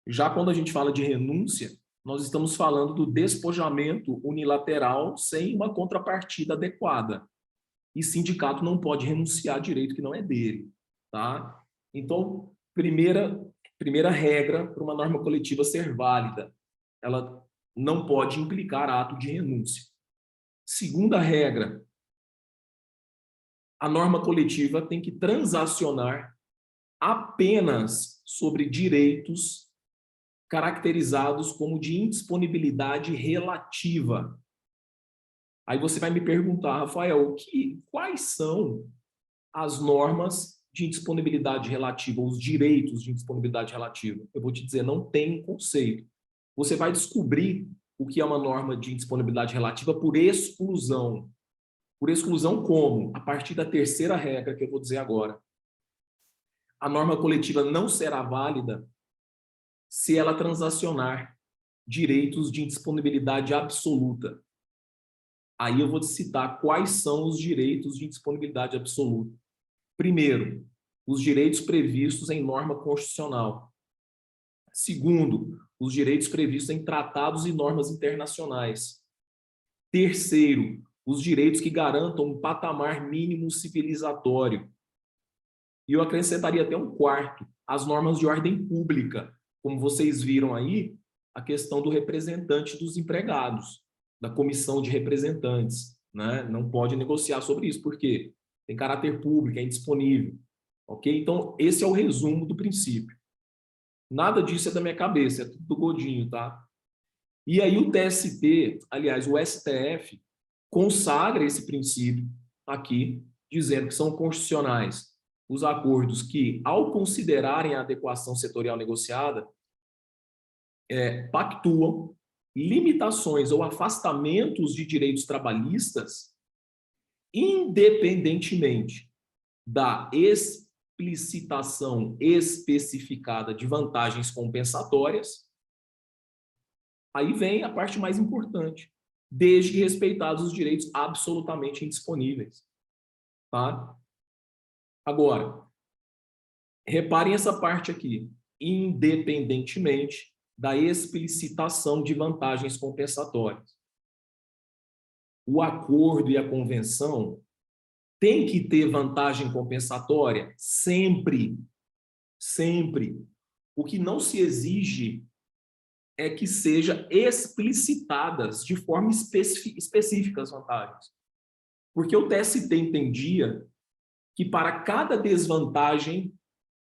Já quando a gente fala de renúncia, nós estamos falando do despojamento unilateral sem uma contrapartida adequada. E sindicato não pode renunciar a direito que não é dele, tá? Então, primeira regra para uma norma coletiva ser válida, ela não pode implicar ato de renúncia. Segunda regra, a norma coletiva tem que transacionar apenas sobre direitos caracterizados como de indisponibilidade relativa. Aí você vai me perguntar, Rafael, quais são as normas de indisponibilidade relativa, os direitos de indisponibilidade relativa. Eu vou te dizer, não tem conceito. Você vai descobrir o que é uma norma de indisponibilidade relativa por exclusão. Por exclusão como? A partir da terceira regra que eu vou dizer agora. A norma coletiva não será válida se ela transacionar direitos de indisponibilidade absoluta. Aí eu vou te citar quais são os direitos de indisponibilidade absoluta. Primeiro, os direitos previstos em norma constitucional. Segundo, os direitos previstos em tratados e normas internacionais. Terceiro, os direitos que garantam um patamar mínimo civilizatório. E eu acrescentaria até um quarto, as normas de ordem pública. Como vocês viram aí, a questão do representante dos empregados, da comissão de representantes, né? Não pode negociar sobre isso, porque tem caráter público, é indisponível. Ok? Então, esse é o resumo do princípio. Nada disso é da minha cabeça, é tudo do Godinho, tá? E aí o TST, aliás, o STF, consagra esse princípio aqui, dizendo que são constitucionais os acordos que, ao considerarem a adequação setorial negociada, pactuam limitações ou afastamentos de direitos trabalhistas, independentemente da explicitação especificada de vantagens compensatórias. Aí vem a parte mais importante, desde que respeitados os direitos absolutamente indisponíveis. Tá? Agora, reparem essa parte aqui, independentemente da explicitação de vantagens compensatórias. O acordo e a convenção têm que ter vantagem compensatória? Sempre. Sempre. O que não se exige é que seja explicitadas de forma específica as vantagens. Porque o TST entendia que para cada desvantagem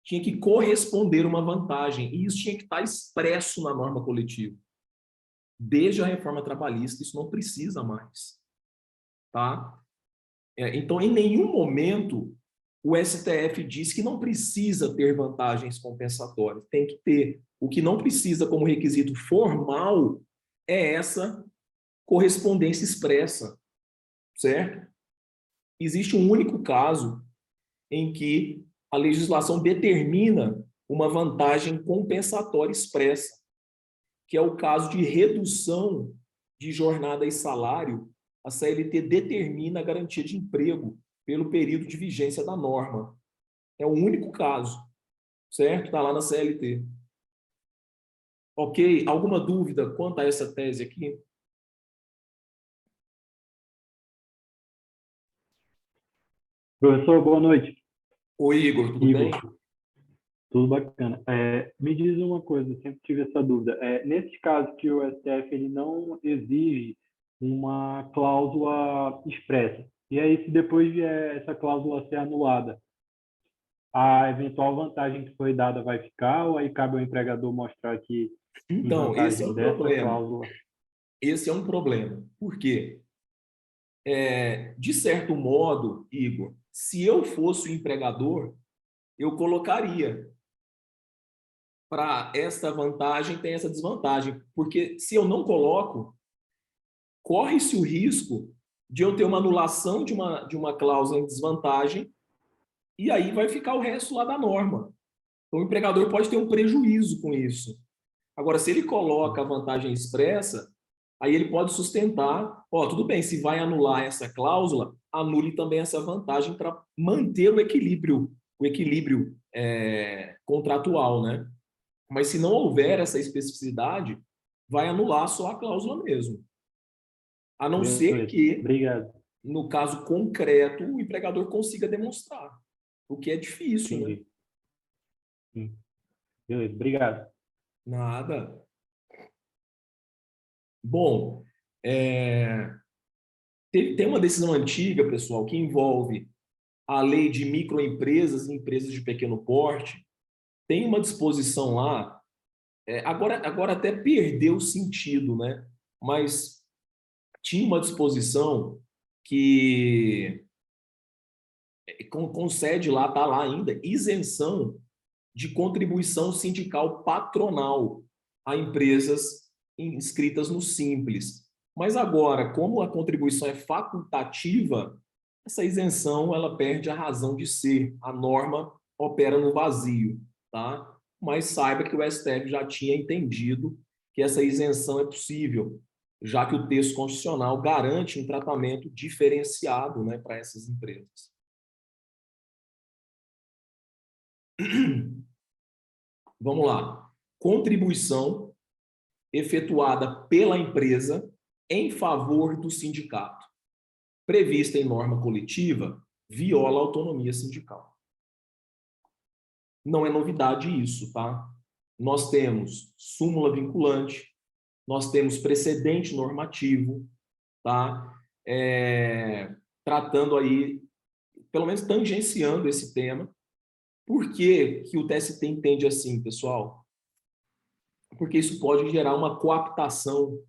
tinha que corresponder uma vantagem, e isso tinha que estar expresso na norma coletiva. Desde a reforma trabalhista, isso não precisa mais. Tá? Então, em nenhum momento, o STF diz que não precisa ter vantagens compensatórias, tem que ter. O que não precisa como requisito formal é essa correspondência expressa, certo? Existe um único caso em que a legislação determina uma vantagem compensatória expressa, que é o caso de redução de jornada e salário. A CLT determina a garantia de emprego pelo período de vigência da norma. É o único caso, certo? Está lá na CLT. Ok? Alguma dúvida quanto a essa tese aqui? Professor, boa noite. Oi, Igor, tudo bem? Igor, tudo bacana. Me diz uma coisa, eu sempre tive essa dúvida. Nesse caso que o STF ele não exige uma cláusula expressa, e aí se depois vier essa cláusula ser anulada, a eventual vantagem que foi dada vai ficar, ou aí cabe ao empregador mostrar que em Então, esse é vantagem um dessa problema. cláusula? Esse é um problema. Por quê? De certo modo, Igor, se eu fosse o empregador, eu colocaria para esta vantagem tem essa desvantagem, porque se eu não coloco, corre-se o risco de eu ter uma anulação de uma cláusula em desvantagem e aí vai ficar o resto lá da norma. Então, o empregador pode ter um prejuízo com isso. Agora, se ele coloca a vantagem expressa, aí ele pode sustentar, tudo bem, se vai anular essa cláusula, anule também essa vantagem para manter o equilíbrio contratual, né? Mas se não houver essa especificidade, vai anular só a cláusula mesmo. A não ser Beleza, que, obrigado. no caso concreto, o empregador consiga demonstrar, o que é difícil, né? Entendi. Sim. Beleza, obrigado. Nada. Bom, tem uma decisão antiga, pessoal, que envolve a lei de microempresas e empresas de pequeno porte. Tem uma disposição lá, agora até perdeu o sentido, né? Mas tinha uma disposição que concede lá, está lá ainda, isenção de contribuição sindical patronal a empresas inscritas no Simples. Mas agora, como a contribuição é facultativa, essa isenção ela perde a razão de ser. A norma opera no vazio, tá? Mas saiba que o STF já tinha entendido que essa isenção é possível, já que o texto constitucional garante um tratamento diferenciado, né, para essas empresas. Vamos lá. Contribuição efetuada pela empresa em favor do sindicato, prevista em norma coletiva, viola a autonomia sindical. Não é novidade isso, tá? Nós temos súmula vinculante, nós temos precedente normativo, tá? Tratando aí, pelo menos tangenciando esse tema. Por que que o TST entende assim, pessoal? Porque isso pode gerar uma coaptação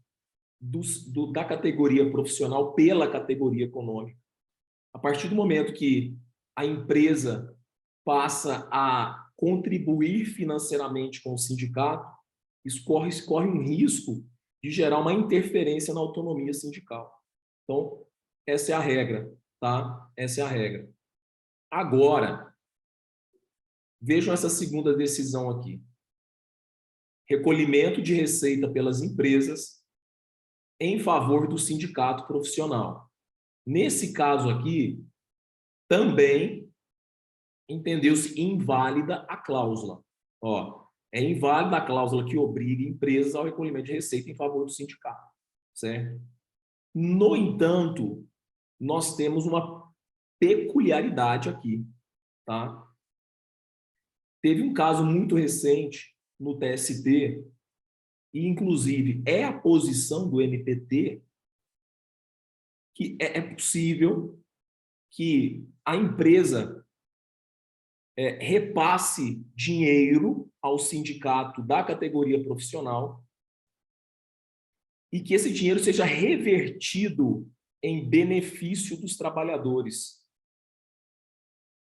da categoria profissional pela categoria econômica. A partir do momento que a empresa passa a contribuir financeiramente com o sindicato, isso corre um risco de gerar uma interferência na autonomia sindical. Então, essa é a regra, tá? Essa é a regra. Agora, vejam essa segunda decisão aqui. Recolhimento de receita pelas empresas em favor do sindicato profissional. Nesse caso aqui, também entendeu-se inválida a cláusula. Ó, é inválida a cláusula que obriga empresas ao recolhimento de receita em favor do sindicato, certo? No entanto, nós temos uma peculiaridade aqui, tá? Teve um caso muito recente no TST, e inclusive é a posição do MPT, que é possível que a empresa repasse dinheiro ao sindicato da categoria profissional e que esse dinheiro seja revertido em benefício dos trabalhadores.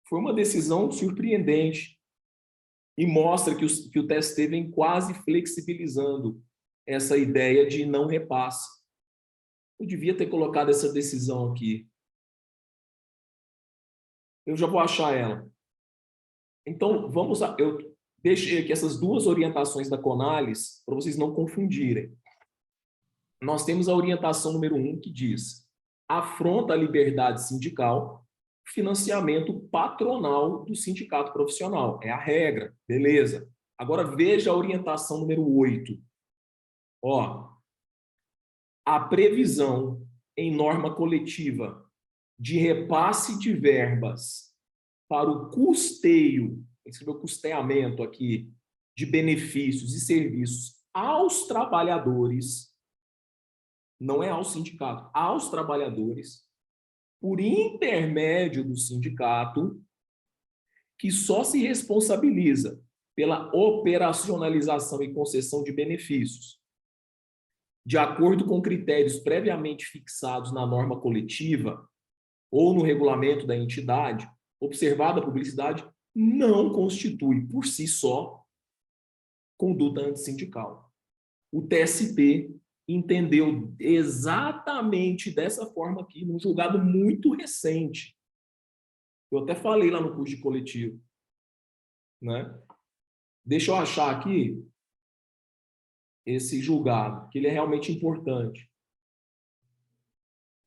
Foi uma decisão surpreendente e mostra que o TST vem quase flexibilizando essa ideia de não repasse. Eu devia ter colocado essa decisão aqui. Eu já vou achar ela. Então, eu deixei aqui essas duas orientações da CONALES para vocês não confundirem. Nós temos a orientação número 1, que diz: afronta a liberdade sindical, financiamento patronal do sindicato profissional. É a regra, beleza. Agora veja a orientação número 8. Ó, a previsão em norma coletiva de repasse de verbas para o custeio, escreveu custeamento aqui, de benefícios e serviços aos trabalhadores, não é ao sindicato, aos trabalhadores, por intermédio do sindicato, que só se responsabiliza pela operacionalização e concessão de benefícios, de acordo com critérios previamente fixados na norma coletiva ou no regulamento da entidade, observada a publicidade, não constitui, por si só, conduta antissindical. O TST entendeu exatamente dessa forma aqui, num julgado muito recente. Eu até falei lá no curso de coletivo, né? Deixa eu achar aqui esse julgado, que ele é realmente importante.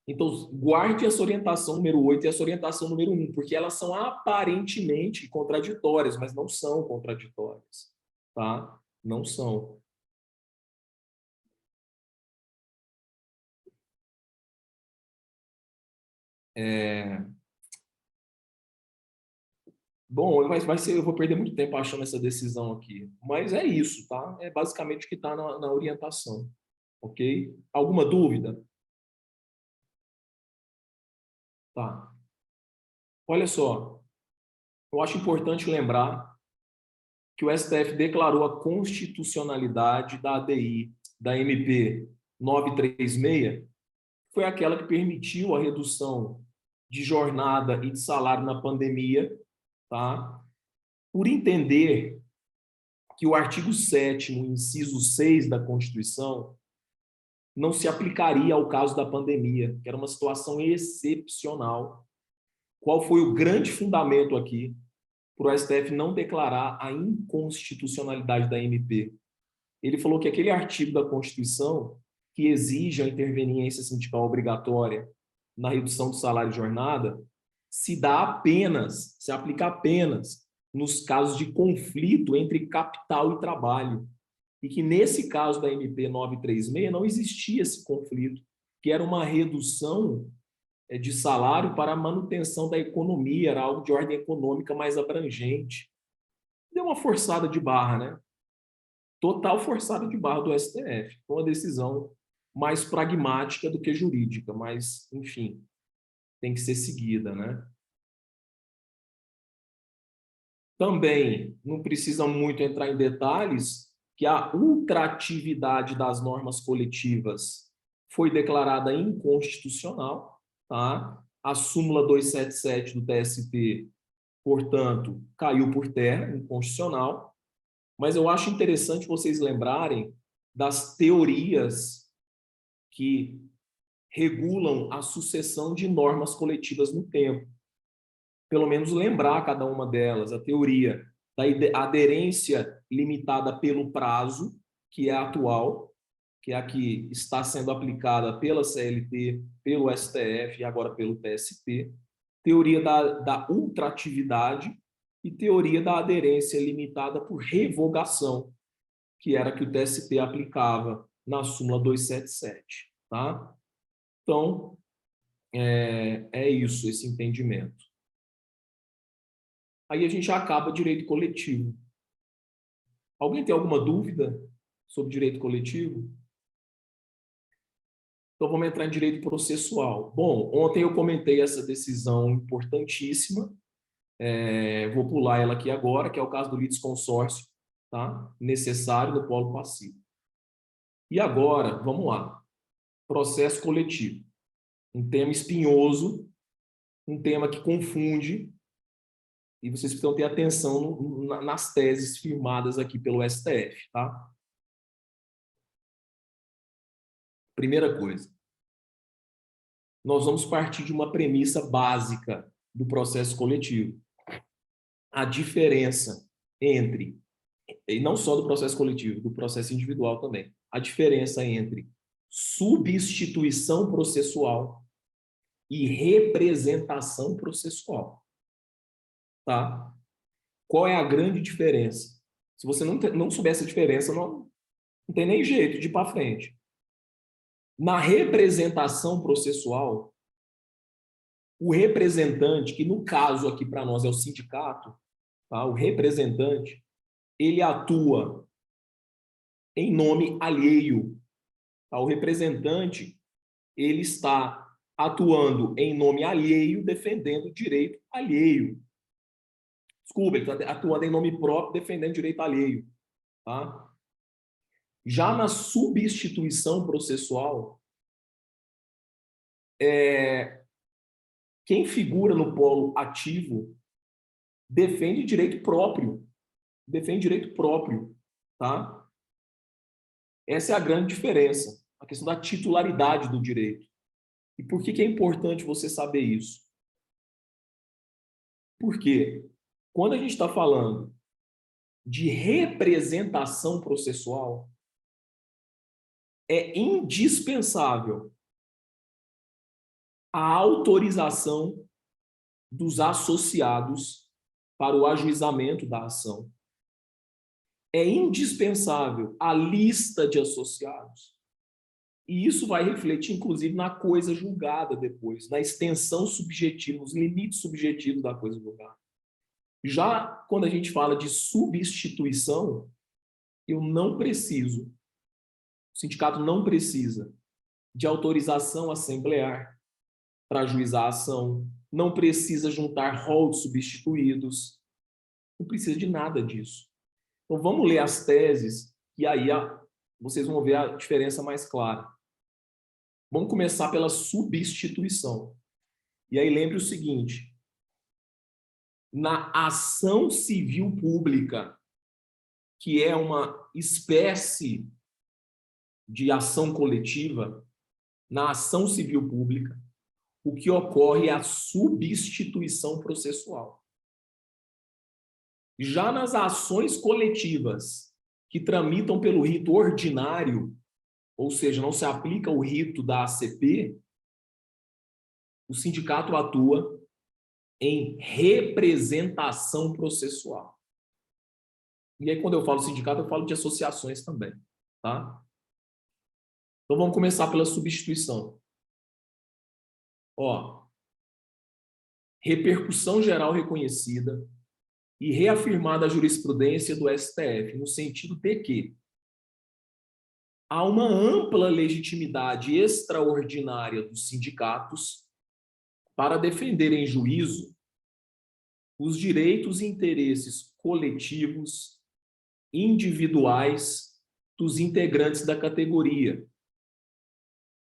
Então, guarde essa orientação número 8 e essa orientação número 1, porque elas são aparentemente contraditórias, mas não são contraditórias, tá? Não são. Bom, eu vou perder muito tempo achando essa decisão aqui, mas é isso, tá? É basicamente o que está na orientação, ok? Alguma dúvida? Tá. Olha só, eu acho importante lembrar que o STF declarou a constitucionalidade da ADI, da MP 936, foi aquela que permitiu a redução de jornada e de salário na pandemia, tá? Por entender que o artigo 7º, inciso 6 da Constituição, não se aplicaria ao caso da pandemia, que era uma situação excepcional. Qual foi o grande fundamento aqui para o STF não declarar a inconstitucionalidade da MP? Ele falou que aquele artigo da Constituição que exige a interveniência sindical obrigatória na redução do salário e jornada se aplica apenas nos casos de conflito entre capital e trabalho. E que nesse caso da MP 936 não existia esse conflito, que era uma redução de salário para a manutenção da economia, era algo de ordem econômica mais abrangente. Deu uma forçada de barra, né? Total forçada de barra do STF. Foi uma decisão mais pragmática do que jurídica, mas, enfim, tem que ser seguida, né? Também não precisa muito entrar em detalhes que a ultratividade das normas coletivas foi declarada inconstitucional, tá? A súmula 277 do TST, portanto, caiu por terra, inconstitucional. Mas eu acho interessante vocês lembrarem das teorias que regulam a sucessão de normas coletivas no tempo. Pelo menos lembrar cada uma delas. A teoria da aderência limitada pelo prazo, que é a atual, que é a que está sendo aplicada pela CLT, pelo STF e agora pelo TST. Teoria da ultratividade e teoria da aderência limitada por revogação, que era a que o TST aplicava na súmula 277. Tá? Então, é isso, esse entendimento. Aí a gente acaba direito coletivo. Alguém tem alguma dúvida sobre direito coletivo? Então vamos entrar em direito processual. Bom, ontem eu comentei essa decisão importantíssima, vou pular ela aqui agora, que é o caso do litisconsórcio, tá? Necessário no polo passivo. E agora, vamos lá. Processo coletivo. Um tema espinhoso, um tema que confunde, e vocês precisam ter atenção nas teses firmadas aqui pelo STF, tá? Primeira coisa, nós vamos partir de uma premissa básica do processo coletivo. A diferença entre, e não só do processo coletivo, do processo individual também, a diferença entre substituição processual e representação processual. Tá? Qual é a grande diferença? Se você não souber essa diferença, não tem nem jeito de ir para frente. Na representação processual, o representante, que no caso aqui para nós é o sindicato, tá? O representante, ele atua em nome alheio. Tá? O representante, ele está atuando em nome alheio, defendendo direito alheio. Desculpa, ele está atuando em nome próprio, defendendo direito alheio. Tá? Já na substituição processual, quem figura no polo ativo defende direito próprio. Defende direito próprio. Tá? Essa é a grande diferença, a questão da titularidade do direito. E por que é importante você saber isso? Porque quando a gente está falando de representação processual, é indispensável a autorização dos associados para o ajuizamento da ação. É indispensável a lista de associados. E isso vai refletir, inclusive, na coisa julgada depois, na extensão subjetiva, nos limites subjetivos da coisa julgada. Já quando a gente fala de substituição, eu não preciso, o sindicato não precisa de autorização assemblear para ajuizar a ação, não precisa juntar rol de substituídos, não precisa de nada disso. Então vamos ler as teses e aí vocês vão ver a diferença mais clara. Vamos começar pela substituição. E aí lembre o seguinte, na ação civil pública, que é uma espécie de ação coletiva, na ação civil pública, o que ocorre é a substituição processual. Já nas ações coletivas que tramitam pelo rito ordinário, ou seja, não se aplica o rito da ACP, o sindicato atua em representação processual. E aí, quando eu falo sindicato, eu falo de associações também, tá? Então, vamos começar pela substituição. Ó, repercussão geral reconhecida e reafirmada a jurisprudência do STF, no sentido de que há uma ampla legitimidade extraordinária dos sindicatos para defender em juízo os direitos e interesses coletivos, individuais dos integrantes da categoria.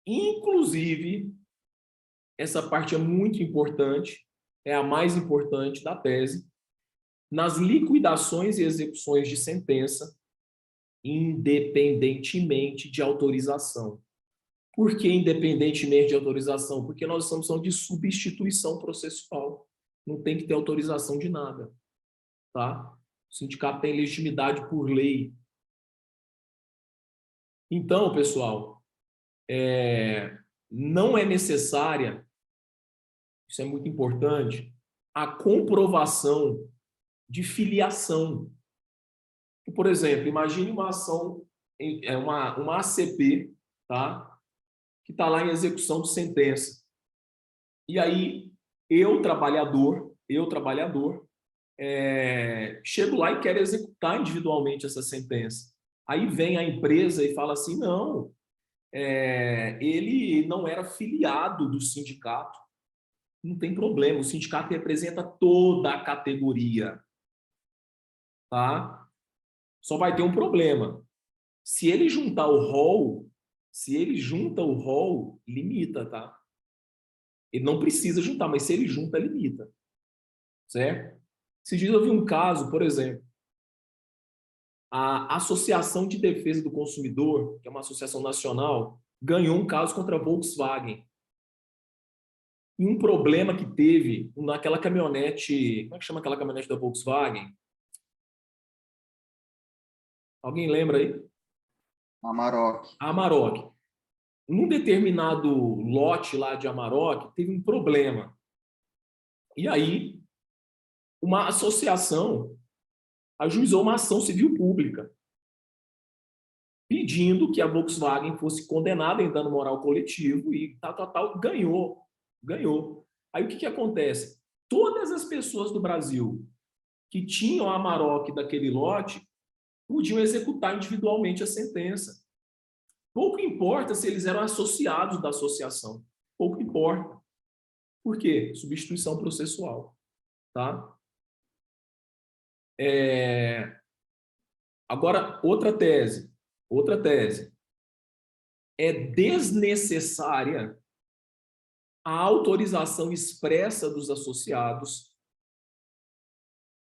Inclusive, essa parte é muito importante, é a mais importante da tese, nas liquidações e execuções de sentença, independentemente de autorização. Por que independentemente de autorização? Porque nós estamos falando de substituição processual. Não tem que ter autorização de nada, tá? O sindicato tem legitimidade por lei. Então, pessoal, não é necessária, isso é muito importante, a comprovação de filiação. Por exemplo, imagine uma ação, uma ACP, tá? Que está lá em execução de sentença. E aí, eu, trabalhador, chego lá e quero executar individualmente essa sentença. Aí vem a empresa e fala assim, não, ele não era filiado do sindicato. Não tem problema, o sindicato representa toda a categoria. Tá? Só vai ter um problema. Se ele juntar o rol, limita, tá? Ele não precisa juntar, mas se ele junta, limita. Certo? Esses dias eu vi um caso, por exemplo, a Associação de Defesa do Consumidor, que é uma associação nacional, ganhou um caso contra a Volkswagen. E um problema que teve naquela caminhonete, como é que chama aquela caminhonete da Volkswagen? Alguém lembra aí? Amarok. A Amarok. Num determinado lote lá de Amarok, teve um problema. E aí, uma associação ajuizou uma ação civil pública, pedindo que a Volkswagen fosse condenada em dano moral coletivo e tal, ganhou. Aí o que acontece? Todas as pessoas do Brasil que tinham a Amarok daquele lote podiam executar individualmente a sentença. Pouco importa se eles eram associados da associação. Pouco importa. Por quê? Substituição processual. Tá? Agora, outra tese. É desnecessária a autorização expressa dos associados,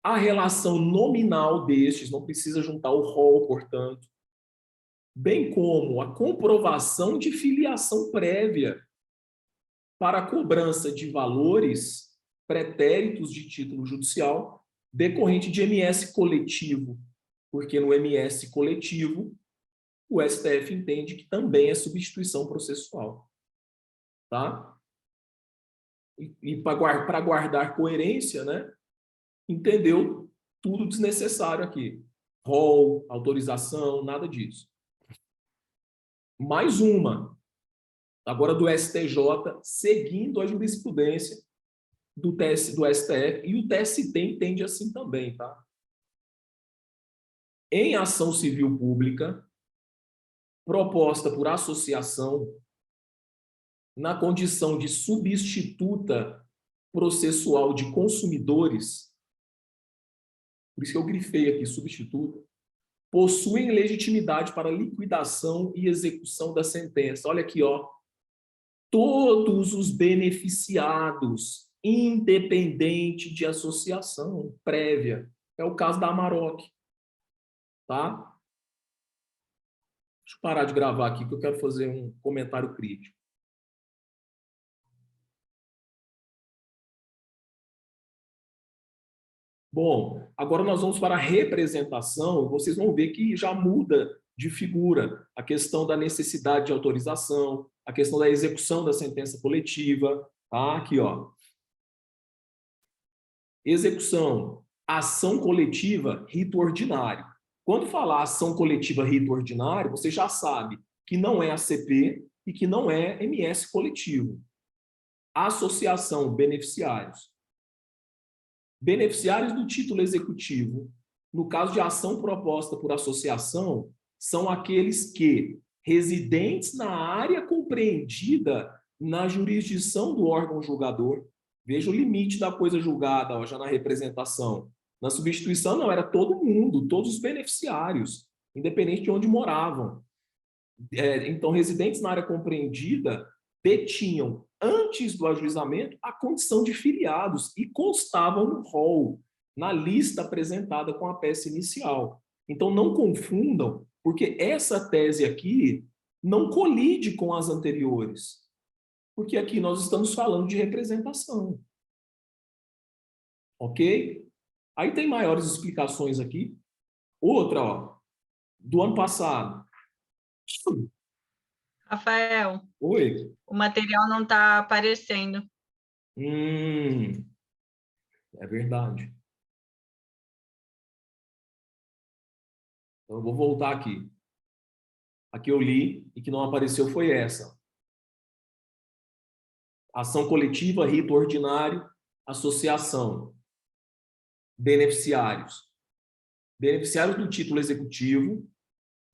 a relação nominal destes, não precisa juntar o rol, portanto, bem como a comprovação de filiação prévia para a cobrança de valores pretéritos de título judicial decorrente de MS coletivo, porque no MS coletivo o STF entende que também é substituição processual. Tá? E para guardar coerência, né, entendeu tudo desnecessário aqui. Rol, autorização, nada disso. Mais uma, agora do STJ, seguindo a jurisprudência do STF, e o TST entende assim também, tá? Em ação civil pública, proposta por associação, na condição de substituta processual de consumidores, por isso que eu grifei aqui, substituta, possuem legitimidade para liquidação e execução da sentença. Olha aqui, ó. todos os beneficiados, independente de associação prévia. É o caso da Amarok, tá? Deixa eu parar de gravar aqui, que eu quero fazer um comentário crítico. Bom, agora nós vamos para a representação. Vocês vão ver que já muda de figura a questão da necessidade de autorização, a questão da execução da sentença coletiva. Tá? Aqui, ó. Execução, ação coletiva, rito ordinário. Quando falar ação coletiva, rito ordinário, você já sabe que não é ACP e que não é MS coletivo. Associação, beneficiários. Beneficiários do título executivo, no caso de ação proposta por associação, são aqueles que, residentes na área compreendida na jurisdição do órgão julgador, veja o limite da coisa julgada, ó, já na representação. Na substituição, não, era todo mundo, todos os beneficiários, independente de onde moravam. Então, residentes na área compreendida detinham, antes do ajuizamento, a condição de filiados e constavam no rol, na lista apresentada com a peça inicial. Então, não confundam, porque essa tese aqui não colide com as anteriores, porque aqui nós estamos falando de representação. Ok? Aí tem maiores explicações aqui. Outra, ó, do ano passado. Rafael, Oi. o material não está aparecendo. É verdade. Então, eu vou voltar aqui. A que eu li e que não apareceu foi essa. Ação coletiva, rito ordinário, associação. Beneficiários. Beneficiários do título executivo,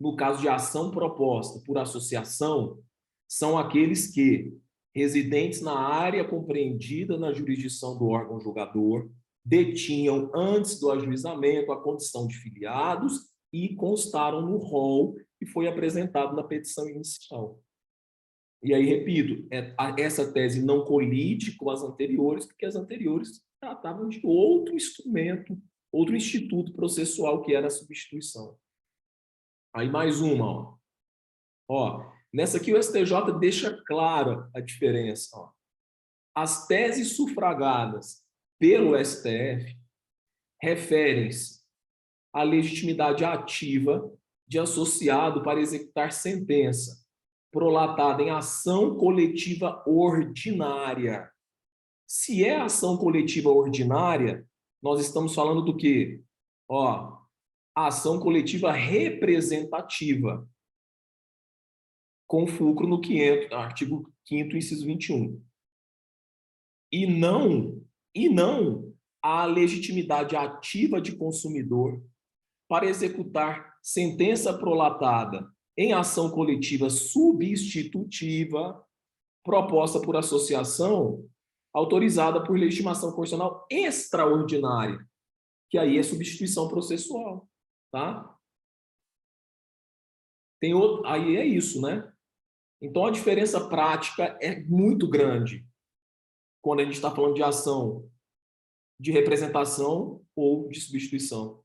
no caso de ação proposta por associação, são aqueles que, residentes na área compreendida na jurisdição do órgão julgador, detinham antes do ajuizamento a condição de filiados e constaram no rol que foi apresentado na petição inicial. E aí, repito, essa tese não colide com as anteriores, porque as anteriores tratavam de outro instrumento, outro instituto processual, que era a substituição. Aí mais uma, ó. Nessa aqui o STJ deixa clara a diferença. Ó. As teses sufragadas pelo STF referem-se à legitimidade ativa de associado para executar sentença, prolatada em ação coletiva ordinária. Se é ação coletiva ordinária, nós estamos falando do quê? Ó, ação coletiva representativa, com fulcro no artigo 5º, inciso 21. E não a legitimidade ativa de consumidor para executar sentença prolatada em ação coletiva substitutiva proposta por associação autorizada por legitimação constitucional extraordinária, que aí é substituição processual, tá? Tem outro, aí é isso, né? Então, a diferença prática é muito grande quando a gente está falando de ação de representação ou de substituição.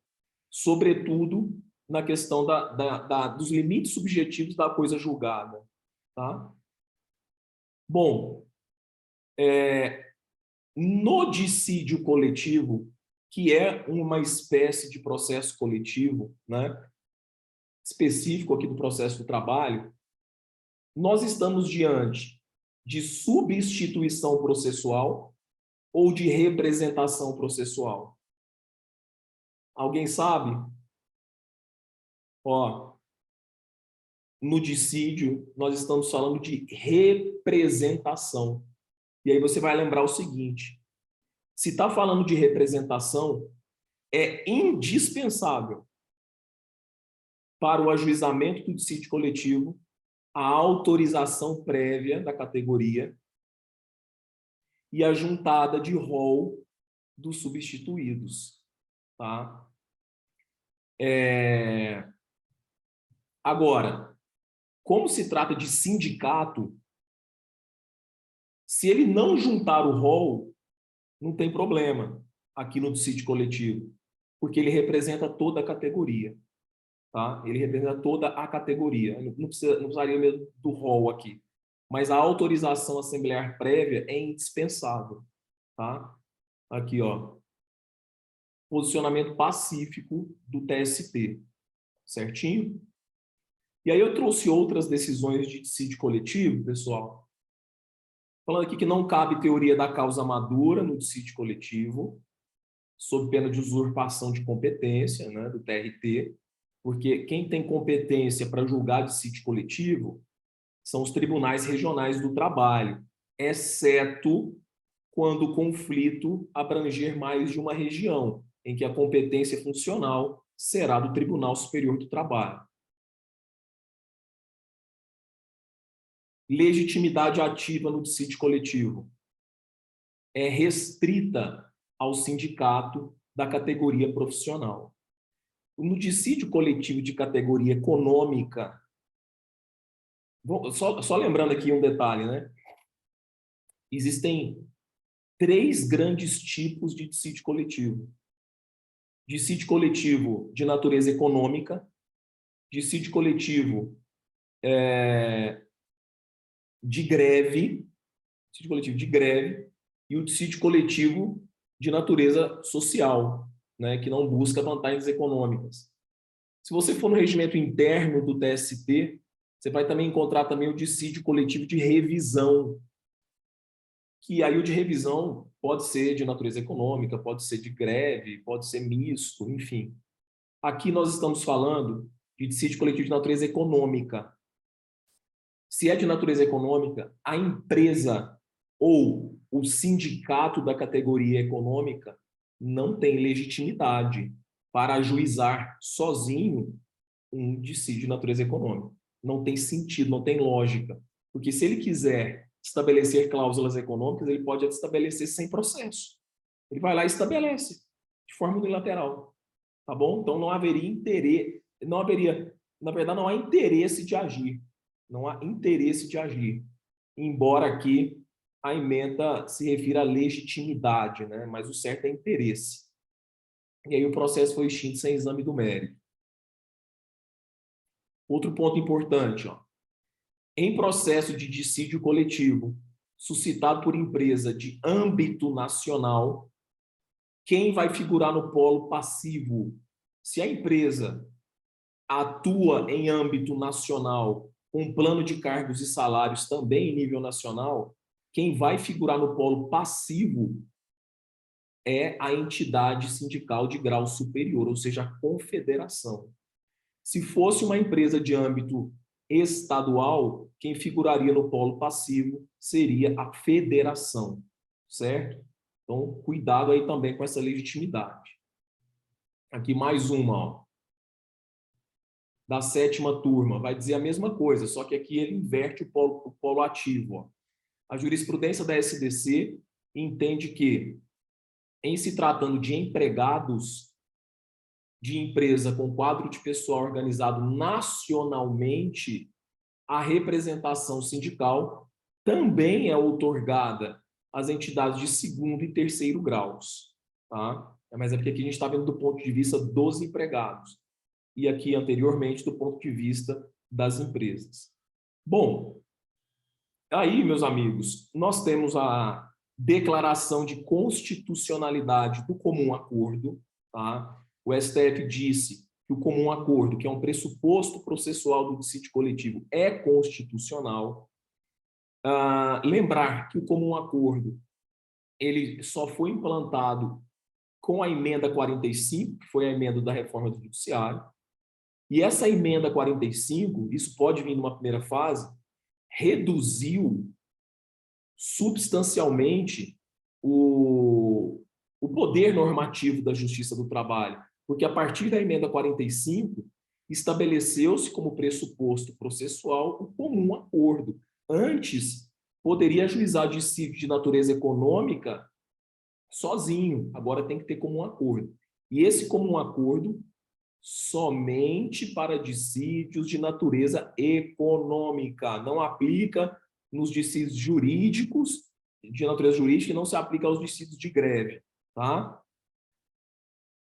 Sobretudo na questão dos limites subjetivos da coisa julgada. Tá? Bom, no dissídio coletivo, que é uma espécie de processo coletivo, né, específico aqui do processo do trabalho, nós estamos diante de substituição processual ou de representação processual? Alguém sabe? Ó, no dissídio, nós estamos falando de representação. E aí você vai lembrar o seguinte: se está falando de representação, é indispensável para o ajuizamento do dissídio coletivo a autorização prévia da categoria e a juntada de rol dos substituídos. Tá? Agora, como se trata de sindicato, Se ele não juntar o rol, não tem problema aqui no dissídio coletivo, porque ele representa toda a categoria. Tá? Ele representa toda a categoria. Não precisaria mesmo do rol aqui. Mas a autorização assemblear prévia é indispensável. Tá? Aqui, ó. Posicionamento pacífico do TST. Certinho? E aí eu trouxe outras decisões de dissídio coletivo, pessoal. Falando aqui que não cabe teoria da causa madura no dissídio coletivo, sob pena de usurpação de competência, né, do TRT, porque quem tem competência para julgar dissídio coletivo são os tribunais regionais do trabalho, exceto quando o conflito abranger mais de uma região, em que a competência funcional será do Tribunal Superior do Trabalho. Legitimidade ativa no dissídio coletivo é restrita ao sindicato da categoria profissional. No dissídio coletivo de categoria econômica, só lembrando aqui um detalhe, né? Existem 3 grandes tipos de dissídio coletivo. Dissídio coletivo de natureza econômica, dissídio coletivo de greve, dissídio coletivo de greve, e o dissídio coletivo de natureza social, né, que não busca vantagens econômicas. Se você for no regimento interno do TST, você vai também encontrar também o dissídio coletivo de revisão, que aí o de revisão pode ser de natureza econômica, pode ser de greve, pode ser misto, enfim. Aqui nós estamos falando de dissídio coletivo de natureza econômica. Se é de natureza econômica, a empresa ou o sindicato da categoria econômica não tem legitimidade para ajuizar sozinho um dissídio de natureza econômica. Não tem sentido, não tem lógica. Porque se ele quiser estabelecer cláusulas econômicas, ele pode estabelecer sem processo. Ele vai lá e estabelece, de forma unilateral. Tá bom? Então não haveria interesse, na verdade, não há interesse de agir. Não há interesse de agir. Embora aqui a emenda se refira à legitimidade, né? Mas o certo é interesse. E aí o processo foi extinto sem exame do mérito. Outro ponto importante, ó. Em processo de dissídio coletivo suscitado por empresa de âmbito nacional, quem vai figurar no polo passivo? Se a empresa atua em âmbito nacional, com plano de cargos e salários também em nível nacional, quem vai figurar no polo passivo é a entidade sindical de grau superior, ou seja, a confederação. Se fosse uma empresa de âmbito estadual, quem figuraria no polo passivo seria a federação, certo? Então, cuidado aí também com essa legitimidade. Aqui mais uma, ó, da 7ª turma, vai dizer a mesma coisa, só que aqui ele inverte o polo ativo. Ó. A jurisprudência da SDC entende que, em se tratando de empregados de empresa com quadro de pessoal organizado nacionalmente, a representação sindical também é outorgada às entidades de 2º e 3º graus. Tá? Mas é porque aqui a gente está vendo do ponto de vista dos empregados. E aqui, anteriormente, do ponto de vista das empresas. Bom, aí, meus amigos, nós temos a declaração de constitucionalidade do comum acordo. Tá? O STF disse que o comum acordo, que é um pressuposto processual do dissídio coletivo, é constitucional. Lembrar que o comum acordo ele só foi implantado com a emenda 45, que foi a emenda da reforma do judiciário. E essa emenda 45, isso pode vir numa primeira fase, reduziu substancialmente o poder normativo da Justiça do Trabalho, porque a partir da emenda 45, estabeleceu-se como pressuposto processual o comum acordo. Antes, poderia ajuizar dissídio de natureza econômica sozinho, agora tem que ter comum acordo. E esse comum acordo somente para dissídios de natureza econômica, não aplica nos dissídios jurídicos de natureza jurídica e não se aplica aos dissídios de greve, tá?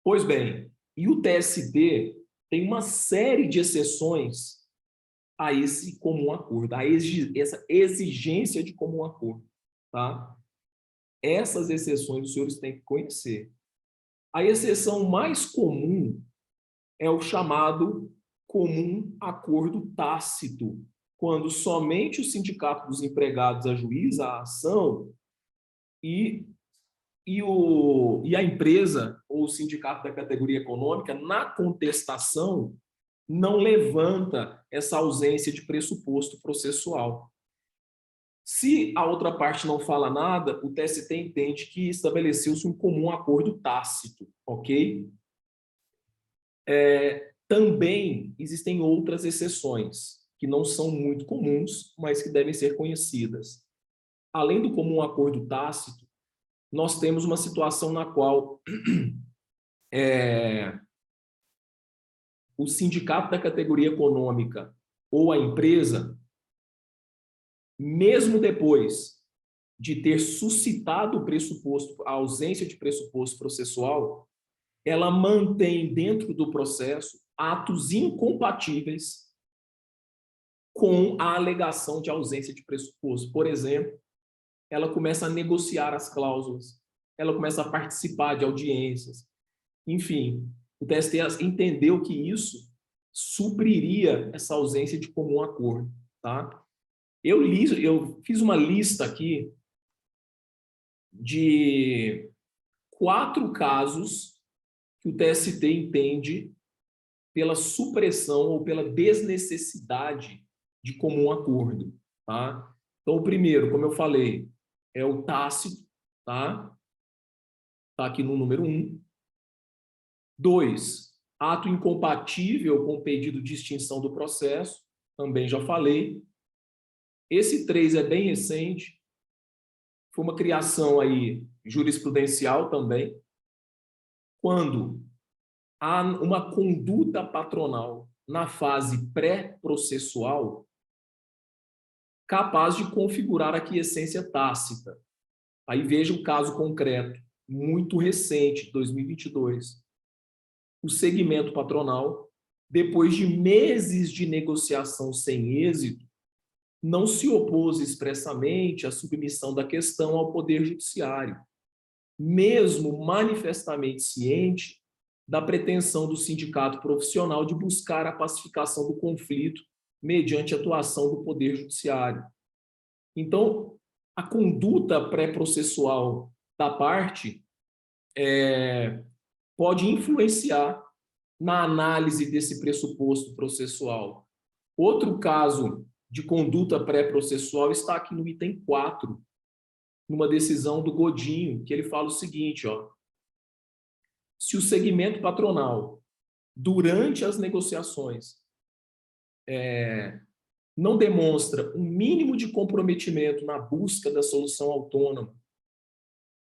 Pois bem, e o TST tem uma série de exceções a esse comum acordo, essa exigência de comum acordo, tá? Essas exceções os senhores têm que conhecer. A exceção mais comum é o chamado comum acordo tácito, quando somente o sindicato dos empregados ajuiza a ação e a empresa ou o sindicato da categoria econômica, na contestação, não levanta essa ausência de pressuposto processual. Se a outra parte não fala nada, o TST entende que estabeleceu-se um comum acordo tácito, ok? Também existem outras exceções, que não são muito comuns, mas que devem ser conhecidas. Além do comum acordo tácito, nós temos uma situação na qual o sindicato da categoria econômica ou a empresa, mesmo depois de ter suscitado o pressuposto, a ausência de pressuposto processual, ela mantém dentro do processo atos incompatíveis com a alegação de ausência de pressuposto. Por exemplo, ela começa a negociar as cláusulas, ela começa a participar de audiências. Enfim, o TST entendeu que isso supriria essa ausência de comum acordo, tá? Eu fiz uma lista aqui de 4 casos que o TST entende pela supressão ou pela desnecessidade de comum acordo, tá? Então, o primeiro, como eu falei, é o tácito, tá? Tá aqui no número 1. 2, ato incompatível com o pedido de extinção do processo, também já falei. Esse 3 é bem recente, foi uma criação aí jurisprudencial também, quando há uma conduta patronal na fase pré-processual capaz de configurar a aquiescência tácita. Aí veja o caso concreto, muito recente, 2022. O segmento patronal, depois de meses de negociação sem êxito, não se opôs expressamente à submissão da questão ao Poder Judiciário, mesmo manifestamente ciente da pretensão do sindicato profissional de buscar a pacificação do conflito mediante atuação do Poder Judiciário. Então, a conduta pré-processual da parte pode influenciar na análise desse pressuposto processual. Outro caso de conduta pré-processual está aqui no item 4, numa decisão do Godinho, que ele fala o seguinte, ó: se o segmento patronal, durante as negociações, não demonstra um mínimo de comprometimento na busca da solução autônoma,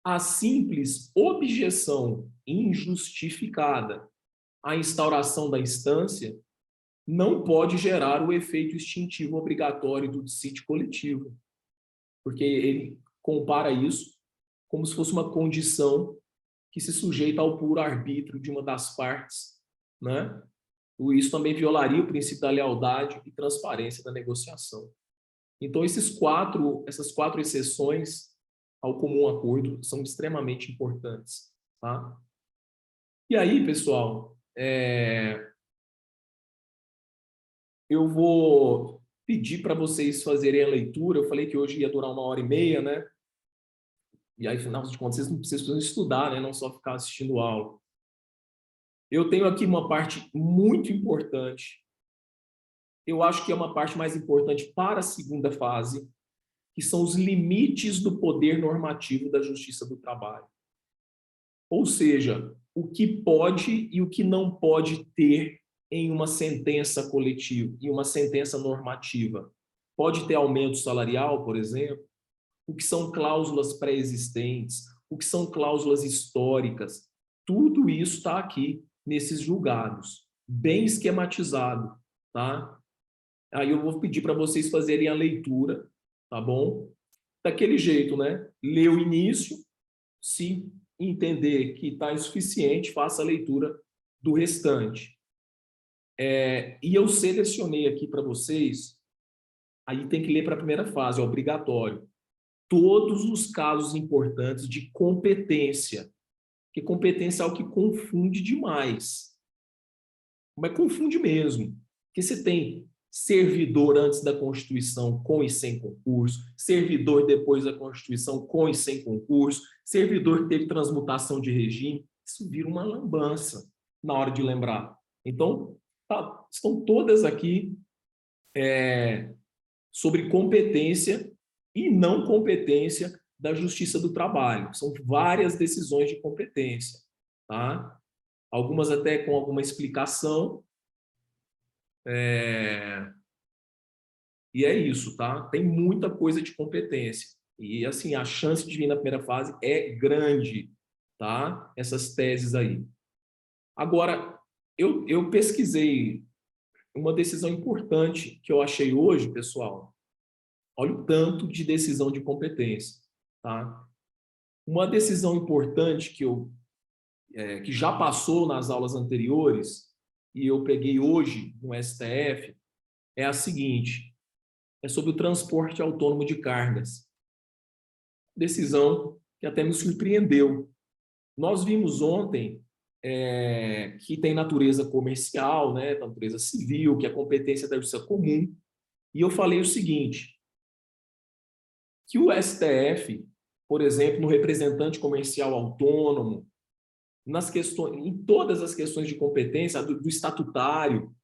a simples objeção injustificada à instauração da instância não pode gerar o efeito extintivo obrigatório do dissídio coletivo, porque ele compara isso como se fosse uma condição que se sujeita ao puro arbítrio de uma das partes, né? Isso também violaria o princípio da lealdade e transparência da negociação. Então, essas 4 exceções ao comum acordo são extremamente importantes, tá? E aí, pessoal, eu vou pedir para vocês fazerem a leitura. Eu falei que hoje ia durar 1h30, né? E aí, afinal de contas, vocês precisam estudar, né? Não só ficar assistindo aula. Eu tenho aqui uma parte muito importante. Eu acho que é uma parte mais importante para a segunda fase, que são os limites do poder normativo da Justiça do Trabalho. Ou seja, o que pode e o que não pode ter em uma sentença coletiva, em uma sentença normativa. Pode ter aumento salarial, por exemplo, o que são cláusulas pré-existentes, o que são cláusulas históricas. Tudo isso está aqui nesses julgados, bem esquematizado, tá? Aí eu vou pedir para vocês fazerem a leitura, tá bom? daquele jeito, né? Lê o início, se entender que está insuficiente, faça a leitura do restante. E eu selecionei aqui para vocês, aí tem que ler para a primeira fase, é obrigatório. Todos os casos importantes de competência, porque competência é algo que confunde demais. Mas confunde mesmo, porque você tem servidor antes da Constituição com e sem concurso, servidor depois da Constituição com e sem concurso, servidor que teve transmutação de regime, isso vira uma lambança na hora de lembrar. Então, estão todas aqui sobre competência e não competência da Justiça do Trabalho. São várias decisões de competência, tá? Algumas até com alguma explicação. E é isso, tá? Tem muita coisa de competência. E, assim, a chance de vir na primeira fase é grande, tá? Essas teses aí. Agora, eu pesquisei uma decisão importante que eu achei hoje, pessoal. Olha o tanto de decisão de competência, tá? Uma decisão importante que já passou nas aulas anteriores e eu peguei hoje no STF é a seguinte: é sobre o transporte autônomo de cargas. Decisão que até me surpreendeu. Nós vimos ontem que tem natureza comercial, né, natureza civil, que é competência da justiça comum, e eu falei o seguinte, que o STF, por exemplo, no representante comercial autônomo, nas questões, em todas as questões de competência do estatutário,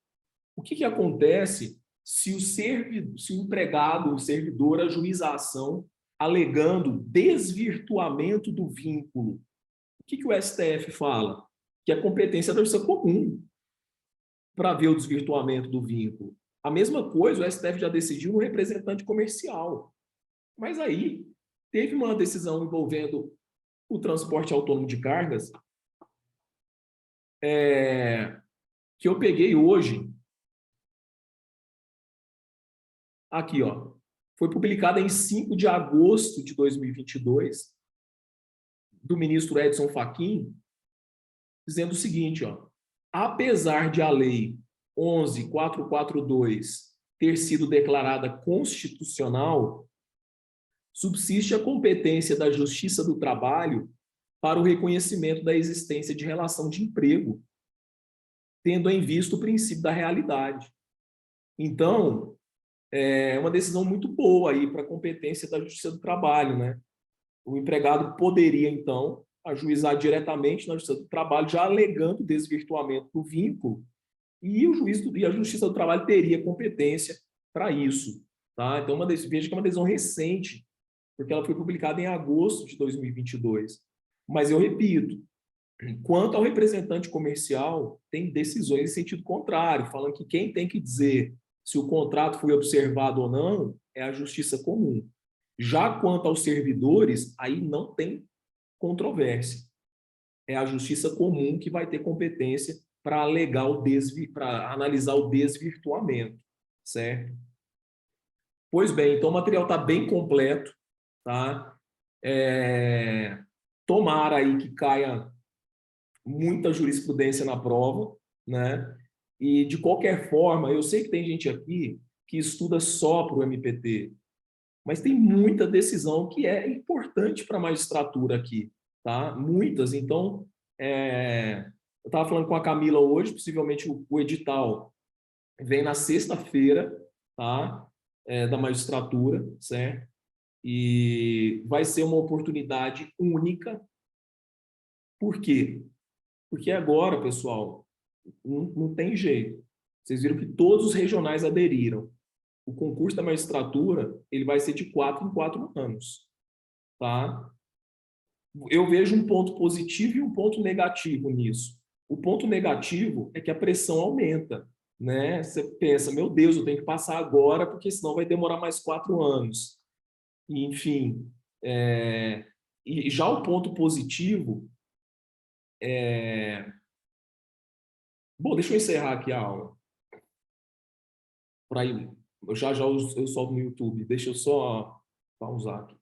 o que acontece se o empregado, o servidor, ajuiza a ação alegando desvirtuamento do vínculo? O que o STF fala? Que é competência da justiça comum para ver o desvirtuamento do vínculo. A mesma coisa o STF já decidiu no representante comercial. Mas aí teve uma decisão envolvendo o transporte autônomo de cargas que eu peguei hoje. Aqui, ó. Foi publicada em 5 de agosto de 2022, do ministro Edson Fachin, dizendo o seguinte, ó. Apesar de a Lei 11.442 ter sido declarada constitucional, subsiste a competência da Justiça do Trabalho para o reconhecimento da existência de relação de emprego, tendo em vista o princípio da realidade. Então, é uma decisão muito boa aí para a competência da Justiça do Trabalho, né? O empregado poderia, então, ajuizar diretamente na Justiça do Trabalho, já alegando desvirtuamento do vínculo, e a Justiça do Trabalho teria competência para isso, tá? Então, veja que é uma decisão recente, porque ela foi publicada em agosto de 2022. Mas eu repito, quanto ao representante comercial, tem decisões em sentido contrário, falando que quem tem que dizer se o contrato foi observado ou não é a Justiça Comum. Já quanto aos servidores, aí não tem controvérsia. É a Justiça Comum que vai ter competência para analisar o desvirtuamento, certo? Pois bem, então o material está bem completo, tá? Tomara aí que caia muita jurisprudência na prova, né? E, de qualquer forma, eu sei que tem gente aqui que estuda só para o MPT, mas tem muita decisão que é importante para a magistratura aqui, tá? Muitas. Então, eu estava falando com a Camila hoje, possivelmente o edital vem na sexta-feira, tá? Da magistratura, certo? E vai ser uma oportunidade única. Por quê? Porque agora, pessoal, não tem jeito. Vocês viram que todos os regionais aderiram. O concurso da magistratura ele vai ser de 4 em 4 anos. Tá? Eu vejo um ponto positivo e um ponto negativo nisso. O ponto negativo é que a pressão aumenta. Né? Você pensa, meu Deus, eu tenho que passar agora, porque senão vai demorar mais 4 anos. E, enfim, e já o ponto positivo Bom, deixa eu encerrar aqui a aula. Por aí, já eu solto no YouTube. Deixa eu só pausar aqui.